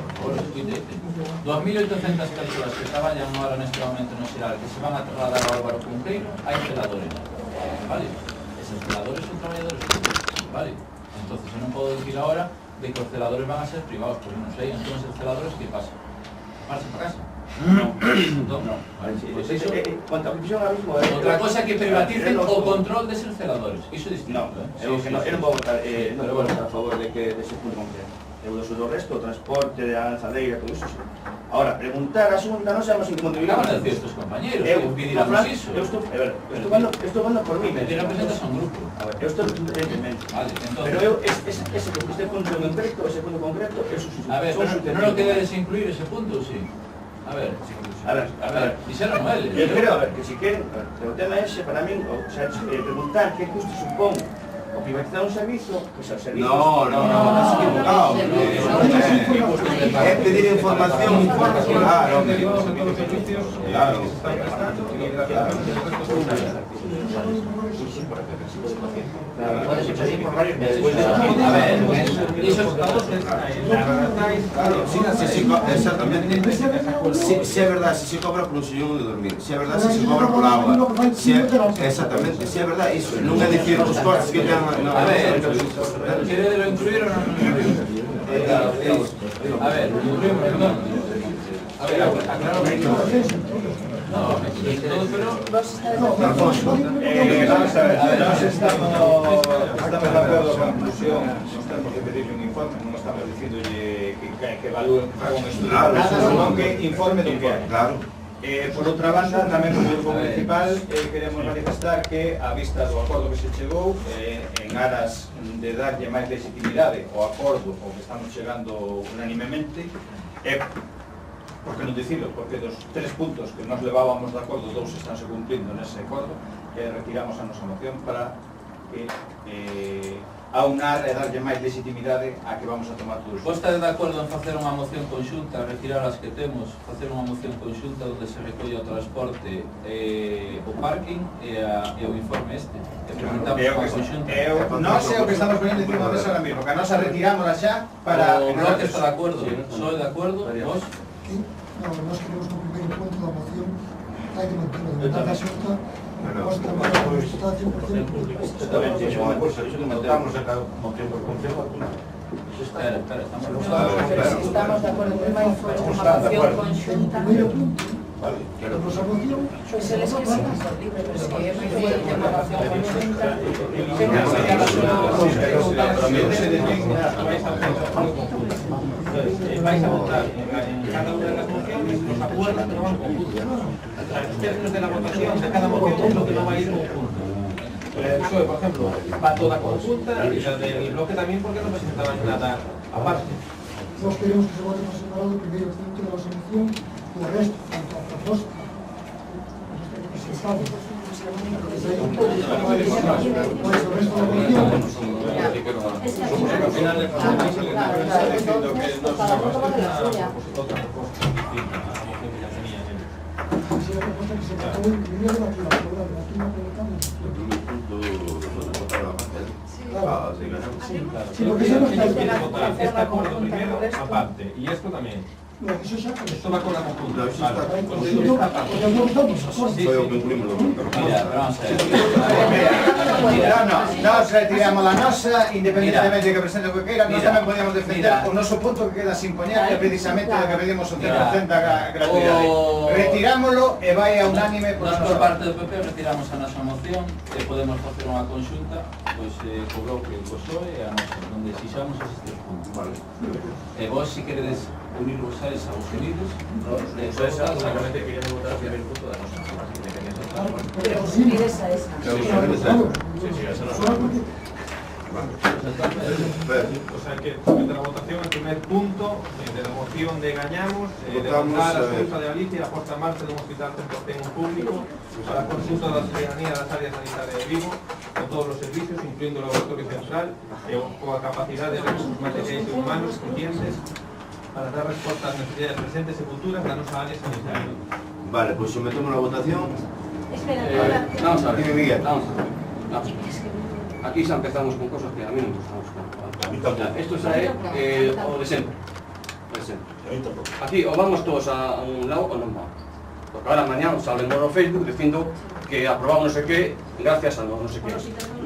[SPEAKER 4] 2.800 personas que trabajan ahora en este momento en el Xeral, que se van a trasladar a Álvaro Conqueiro, hay celadores, ¿vale? Esos celadores son trabajadores públicos, ¿vale? Entonces yo no puedo decir ahora de que los celadores van a ser privados, porque no sé, entonces los celadores, ¿qué pasa? ¿Marchan para casa? No. Vale, pues eso, otra cosa que privaticen o control de ser celadores. Iso é distinto.
[SPEAKER 11] Eu non vou votar a favor de que dese punto concreto. Eu do resto, o transporte, a lanzadeira, todo iso. Ahora, preguntar a Xunta, non sabemos en que
[SPEAKER 4] Acaban de decir estos compañeros, que pediramos iso.
[SPEAKER 11] Eu estou falando por mí.
[SPEAKER 4] Te representas a un grupo.
[SPEAKER 11] Eu estou evidentemente.
[SPEAKER 4] Vale, entonces...
[SPEAKER 11] Pero eu, este punto en concreto, eso
[SPEAKER 4] a ver, non lo queres incluir ese punto, sí. A ver, dixeron no eles.
[SPEAKER 11] Eu creo, a ver, que si queren, o tema ese, para min, o sea, preguntar que custo supón o privatizar un servizo, pues al servicio...
[SPEAKER 1] No, estás equivocado. Es pedir información, claro.
[SPEAKER 4] A ver,
[SPEAKER 1] exactamente. Si es verdad, si se cobra por un sillón de dormir, si es verdad, si se cobra por agua, exactamente, si es verdad, eso, non é dicir os costes que ten...
[SPEAKER 4] A ver, ¿quiere lo incluir o no lo incluir? A ver, incluimos, perdón. A ver, aclaro que no, pero...
[SPEAKER 6] Vamos a ver, nos estamos de acordo con a conclusión, non estamos que pedirle un informe, non estamos diciéndolle que evalúen, que fagan un estudio, senón que informe do que hai.
[SPEAKER 1] Claro.
[SPEAKER 6] Por outra banda, tamén como grupo municipal queremos manifestar que a vista do acordo que se chegou en aras de darlle máis legitimidade ao acordo ao que estamos chegando unanimemente por que non dicilo, porque dos 3 puntos que nos levábamos de acordo, 2 estánse cumplindo nese acordo, retiramos a nosa moción para que aunar e darlle máis legitimidade a que vamos a tomar todos.
[SPEAKER 4] Vos estades de acordo en facer unha moción conxunta, retirar as que temos, facer unha moción conxunta onde se recolle o transporte, o parking e o informe este? E presentamos unha conxunta.
[SPEAKER 6] Non sei o que estamos ponendo encima desa ahora mismo, que a nosa retirámola xa para...
[SPEAKER 4] O bloque está de acordo, soy de acordo, vos?
[SPEAKER 3] No, nós queremos no primeiro punto da moción hai que manter a libertad da Xunta nós trabalhamos está 100% público.
[SPEAKER 5] Exactamente, iso que mantemos a moción por concepto.
[SPEAKER 4] Espera, estamos
[SPEAKER 9] Estamos de acuerdo que vai for unha moción conxunta.
[SPEAKER 3] Primeiro punto,
[SPEAKER 5] Vale.
[SPEAKER 3] a nosa moción,
[SPEAKER 9] Pois eles que sí, libre, pero es que é moi feio ter unha moción conxunta.
[SPEAKER 2] Vais a votar en cada una de las mociones los acuerdos que no van conjuntos. O sea, en términos de la votación de cada moción es lo que no va a ir conjunto. PSOE, por ejemplo, va toda conjunta y la del bloque también porque no presentaban nada aparte.
[SPEAKER 3] nós queremos que se vote por separado o primeiro punto da nosa moción e o resto, tanto a proposta, que se sabe. Pois o resto da moción,
[SPEAKER 2] Al final de diciendo que no es una otra propuesta distinta a la moción que ya tenían ellos.
[SPEAKER 3] si a proposta que se tratou en primeiro da que la colocamos.
[SPEAKER 1] El primer punto nosotros votaron a papel. Ah, sí, ganamos.
[SPEAKER 3] Sí, porque se nos
[SPEAKER 2] Quieres
[SPEAKER 3] está
[SPEAKER 2] votar este acuerdo primero aparte y esto también.
[SPEAKER 3] no, eso xa
[SPEAKER 2] Esto va con la conjunta.
[SPEAKER 1] No, eso está-
[SPEAKER 2] Vale.
[SPEAKER 3] porque
[SPEAKER 2] Pues digo, esta
[SPEAKER 3] non
[SPEAKER 2] parte.
[SPEAKER 3] votamos,
[SPEAKER 1] Foi o que incluímos los
[SPEAKER 4] Mira, pero vamos a ver.
[SPEAKER 6] Nos retiramos la nosa, independientemente de que presente o que queira, nós
[SPEAKER 4] Mira,
[SPEAKER 6] tamén podemos defender
[SPEAKER 4] mira.
[SPEAKER 6] o noso punto que queda sin poñer, que é precisamente o que pedimos o 100%
[SPEAKER 4] Mira.
[SPEAKER 6] da gratuidade.
[SPEAKER 4] O-
[SPEAKER 6] Retirámoslo e vai a unánime por
[SPEAKER 4] Nós
[SPEAKER 6] nosa
[SPEAKER 4] por parte do PP retiramos a nosa moción e podemos facer unha conxunta pois co bloque do PSOE e a nosa, onde exixamos eses tres puntos.
[SPEAKER 1] Vale.
[SPEAKER 4] E vos, se queredes unirvos a esa os unidos,
[SPEAKER 10] Solamente queríamos votar o primer punto da nosa.
[SPEAKER 9] Pero si pides a esa.
[SPEAKER 10] Sí, esa no.
[SPEAKER 2] O sea que somete a la votación el primer punto de la moción de Gañamos, de
[SPEAKER 1] Votamos,
[SPEAKER 2] votar a Junta de Galicia a puesta en marcha de un hospital 100% público para la consulta de la ciudadanía de las áreas sanitarias de Vigo con todos los servicios, incluyendo el laboratorio central, con la capacidad de recursos materiales y humanos suficientes para dar respuesta a las necesidades presentes y futuras de nuestra área sanitaria.
[SPEAKER 1] Vale, pues sometemos la votación.
[SPEAKER 9] Espera,
[SPEAKER 7] Vamos a ver.
[SPEAKER 1] Dime, Miguel.
[SPEAKER 7] Vamos a ver. Vamos a ver. Aquí xa empezamos con cosas que a mí non me gustamos.
[SPEAKER 5] A mí tampoco.
[SPEAKER 7] Isto xa é o de sempre. O de sempre.
[SPEAKER 5] A mí tampoco.
[SPEAKER 7] Aquí ou vamos todos a un lado ou non vamos. Porque ahora mañana salen no Facebook dicindo que aprobamos non sei que gracias a non sei que.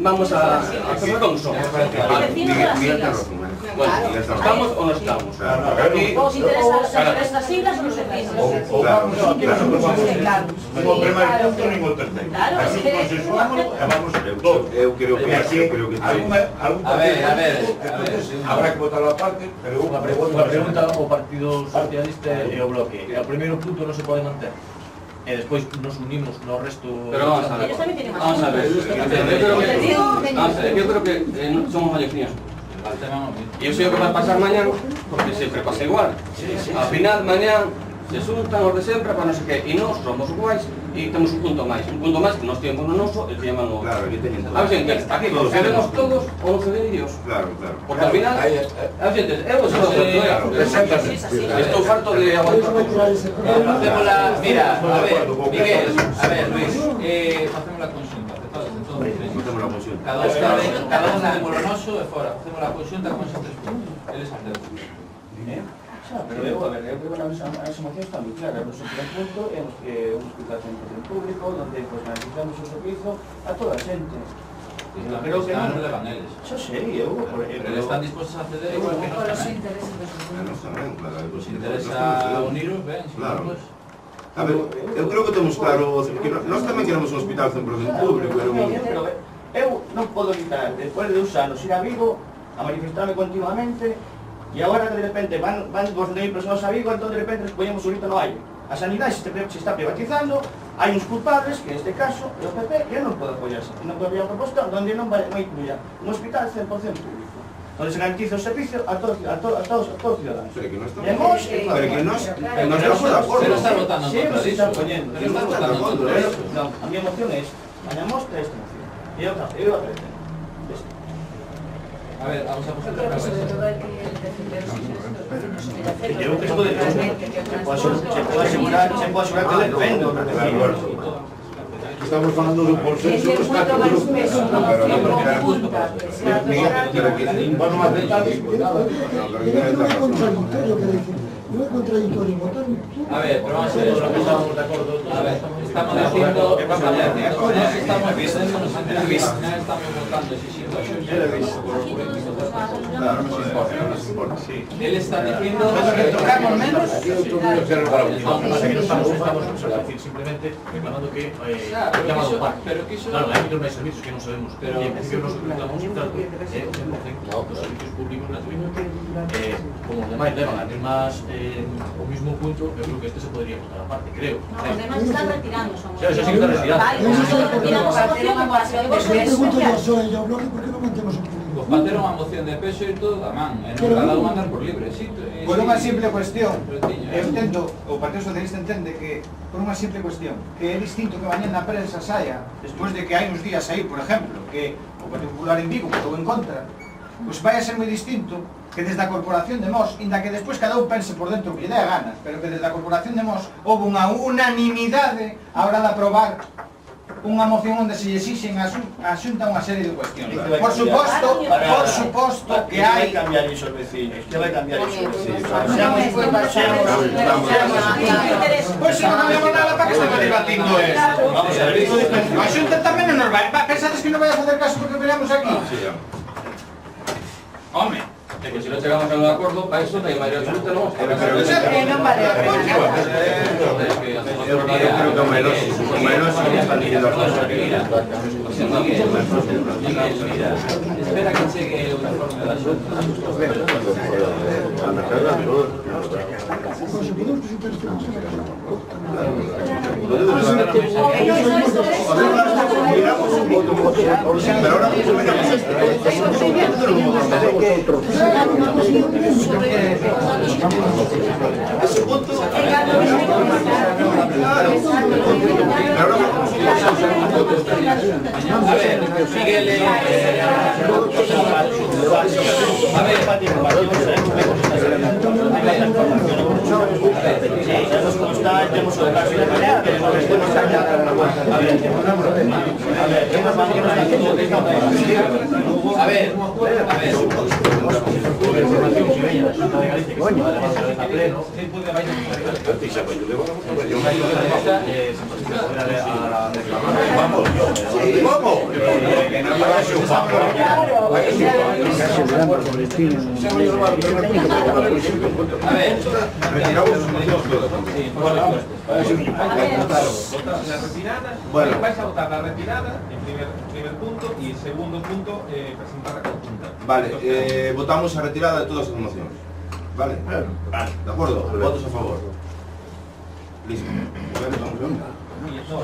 [SPEAKER 7] Vamos a hacer con son.
[SPEAKER 1] Miguel tiene razón, ¿eh?
[SPEAKER 7] Bueno,
[SPEAKER 1] Miguel tiene razón.
[SPEAKER 7] ¿estamos o no estamos?
[SPEAKER 1] Claro.
[SPEAKER 7] Aquí,
[SPEAKER 9] Vos interesa las siglas o los servicios.
[SPEAKER 5] O
[SPEAKER 1] Claro,
[SPEAKER 5] vamos a
[SPEAKER 1] claro.
[SPEAKER 5] nin o primeiro punto nin o terceiro.
[SPEAKER 9] Claro,
[SPEAKER 5] Así
[SPEAKER 9] es que-
[SPEAKER 5] consensuámoslo e vamos todos.
[SPEAKER 1] Eu creo que
[SPEAKER 5] E aquí,
[SPEAKER 1] sí.
[SPEAKER 5] algún
[SPEAKER 4] A ver.
[SPEAKER 5] habrá que votarlo aparte, pero
[SPEAKER 10] Unha pregunta ao Partido Socialista e ao Bloque. O primeiro punto non se pode manter. E despois nos unimos no resto...
[SPEAKER 7] pero vamos a ver.
[SPEAKER 9] Ellos también tienen más.
[SPEAKER 7] Vamos a ver. Yo creo que somos mallorquín. Y yo sé lo que va a pasar mañana, porque siempre pasa igual. Al final, mañana se xuntan os de sempre para non sei que, e nós somos iguais e temos un punto máis que nós tiempos no noso e que llaman o...
[SPEAKER 1] Claro, aquí teñen todo.
[SPEAKER 7] A ver, xente, aquí cedemos todos ou non ceden ellos.
[SPEAKER 1] Claro, claro.
[SPEAKER 7] Porque al final, a ver, xente, eu sou estou farto de aguantar.
[SPEAKER 4] Facémola, mira, a ver, Miguel, a ver, Luis, facemos la conxunta,
[SPEAKER 1] Facemos la moción.
[SPEAKER 4] cada un de lo noso e fora, facemos la conxunta con esos tres puntos, eles acertan.
[SPEAKER 11] Pero eu, a ver, eu creo que a nosa moción está moi clara. O noso primer punto é un hospital 100% público, onde pues, garantizamos o servizo a toda a xente.
[SPEAKER 4] Pero que non levan eles.
[SPEAKER 11] Xa sei, eu...
[SPEAKER 4] Pero están dispostos a ceder igual que
[SPEAKER 9] Por
[SPEAKER 4] nós
[SPEAKER 9] los
[SPEAKER 4] tamén.
[SPEAKER 9] intereses de los
[SPEAKER 1] A nós tamén, claro.
[SPEAKER 4] Nos interesa uniros, ben, si
[SPEAKER 1] Claro.
[SPEAKER 4] non, pues...
[SPEAKER 1] A ver, eu creo que temos claro que nós tamén queremos un hospital 100% público, pero
[SPEAKER 11] Pero eu non podo evitar, despois de 2 anos, ir a Vigo a manifestarme continuamente e agora que de repente van 200.000 persoas a Vigo, entón de repente les poñemos un grito no aire. A sanidade se está privatizando, hai uns culpables, que neste caso é o PP, que non pode apoiarse. Non pode apoiar a proposta onde non vai incluir un hospital 100% público, onde se garantiza o servicio a todos os ciudadanos.
[SPEAKER 1] pero que non
[SPEAKER 11] E nós,
[SPEAKER 1] pero que nós
[SPEAKER 11] Pero
[SPEAKER 1] estamos de acordo.
[SPEAKER 4] Pero está votando en
[SPEAKER 11] sí,
[SPEAKER 4] contra
[SPEAKER 11] se
[SPEAKER 4] disso.
[SPEAKER 11] está poñendo.
[SPEAKER 4] Pero está votando en contra
[SPEAKER 1] Pero-
[SPEAKER 4] disso.
[SPEAKER 11] Non, a miña moción é esta. Gañamos esta moción. E outra,
[SPEAKER 4] A ver, vamos a
[SPEAKER 9] Yo
[SPEAKER 4] poner
[SPEAKER 9] creo
[SPEAKER 4] otra
[SPEAKER 9] que sobre
[SPEAKER 4] vez.
[SPEAKER 9] todo hay que defender los intereses de los vecinos y hacerlo
[SPEAKER 11] Eu que estou de
[SPEAKER 9] realmente, que
[SPEAKER 11] se puede asegurar que defendo o
[SPEAKER 5] Estamos falando de un
[SPEAKER 9] es
[SPEAKER 5] consenso
[SPEAKER 9] el
[SPEAKER 5] que está
[SPEAKER 9] punto más peso, una
[SPEAKER 1] Pero no,
[SPEAKER 9] moción
[SPEAKER 1] pero-
[SPEAKER 9] conjunta, que sea
[SPEAKER 1] Miguel,
[SPEAKER 9] total.
[SPEAKER 1] pero que
[SPEAKER 5] van a aceptar
[SPEAKER 3] Yo creo que é contradictorio, que decir, No es contradictorio votar.
[SPEAKER 4] A ver, pero vamos a ver, estamos de acuerdo. A ver, estamos diciendo, estamos diciendo, estamos votando ese sitio.
[SPEAKER 8] Claro, nos importa, sí.
[SPEAKER 4] Él está diciendo
[SPEAKER 10] que
[SPEAKER 4] tocamos menos.
[SPEAKER 10] Estamos simplemente reclamando que llamado parque.
[SPEAKER 4] Pero que eso...
[SPEAKER 10] Claro, hay otros servicios que no sabemos, pero en principio nos preguntamos un tanto, los servicios públicos gratuitos. Como los demás levan las mismas, o mismo punto, yo creo que este se podría votar aparte, creo.
[SPEAKER 9] No, los demás están retirando, somos.
[SPEAKER 10] Sí, eso sí que está retirando.
[SPEAKER 9] Vale, nosotros retiramos a moción como a ser vos.
[SPEAKER 3] Yo pregunto yo soy yo, Bloque, ¿por qué no mantemos el público?
[SPEAKER 4] Pues para ter unha moción de peso e todo da man, e non cada un andar por libre, sí.
[SPEAKER 6] Por unha simple cuestión, eu entendo, o Partido Socialista entende que, por unha simple cuestión, que é distinto que mañana na prensa saia, despois de que hai uns días aí, por exemplo, que o Partido Popular en Vigo votou en contra, pois vai a ser moi distinto que desde a Corporación de Mos, inda que despois cada un pense por dentro que lle dé a gana, pero que desde a Corporación de Mos houve unha unanimidade a hora de aprobar unha moción onde se lle exixen a Xunta unha serie de cuestións. Por suposto que hai...
[SPEAKER 11] Que vai cambiar iso os vecinos, que vai cambiar iso os vecinos.
[SPEAKER 6] Pois se non cambiamos nada, para que estamos debatindo esto? Vamos a ver, a Xunta tamén non nos vai... Pensades que non vai a facer caso porque veamos aquí? Home,
[SPEAKER 7] que si no llegamos a un acuerdo, para eso no hay mayoría absoluta, ¿no?
[SPEAKER 6] non vale a pena.
[SPEAKER 8] Yo creo que menos están diciendo las cosas.
[SPEAKER 4] Espera que cheque el informe de la Xunta.
[SPEAKER 8] Pero ahora ese punto
[SPEAKER 4] A ver, Miguel,
[SPEAKER 2] Bueno, vais a votar la retirada en primer punto y segundo punto presentar la conjunta.
[SPEAKER 1] Vale, votamos a retirada de todas as mocións. Vale? De acordo? Votos a favor. Listo.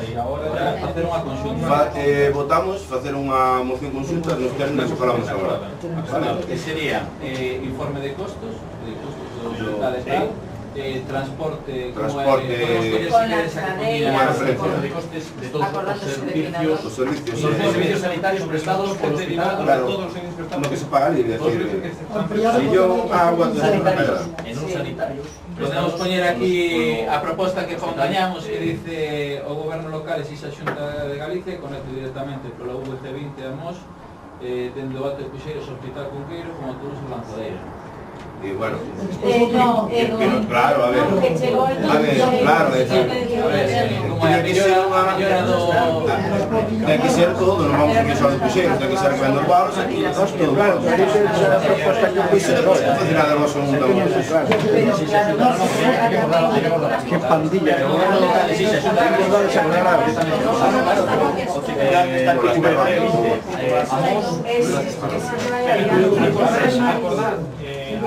[SPEAKER 2] Y ahora ya
[SPEAKER 4] facer unha conxunta.
[SPEAKER 1] Votamos facer unha moción conxunta nos términos que falamos agora. Vale?
[SPEAKER 4] Que sería informe de costos dos hospitales tal, transporte,
[SPEAKER 1] Transporte,
[SPEAKER 9] con las cadenas,
[SPEAKER 4] de costes de todos los servicios sanitarios prestados por el hospital,
[SPEAKER 1] claro, lo que se paga libre, es decir, sillón, agua,
[SPEAKER 4] sanitarios, en un sanitarios. Podemos poñer aquí a proposta que acompañamos que dice o goberno local e a Xunta de Galicia conecte directamente pola VC20 a Mos dende o Alto de Cuxeiros ao Hospital Cunqueiro como a Toulouse e Lanzadeira.
[SPEAKER 1] Y bueno,
[SPEAKER 9] claro,
[SPEAKER 1] a ver, claro, es decir,
[SPEAKER 4] como a mellora do...
[SPEAKER 1] ten que ser todo, non vamos a ir só de Cuxeiros, ten que ser vendo os baros, aquí, todo, claro, e se non se facer nada vos un mundo.
[SPEAKER 8] Que pandilla, el gobierno local existe, Xunta de Galicia se acordar.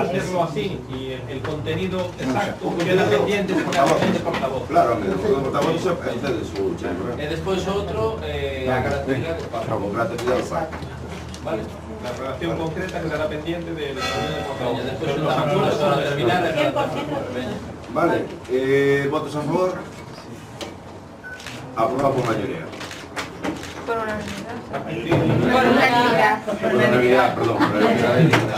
[SPEAKER 2] Hacerlo así y el contenido exacto queda pendiente de portavoz.
[SPEAKER 1] Claro, que o portavoz iso é de su chelo.
[SPEAKER 4] E despois outro, a gratuidade do parque.
[SPEAKER 1] Gratuidade do parque.
[SPEAKER 2] Vale. La relación concreta quedará pendiente de la reunión de portavoz.
[SPEAKER 4] Despois juntamos para terminar.
[SPEAKER 1] Vale, votos a favor. Aprobado por mayoría.
[SPEAKER 9] Por unanimidad.
[SPEAKER 1] Por unanimidad, perdón. Por unanimidad.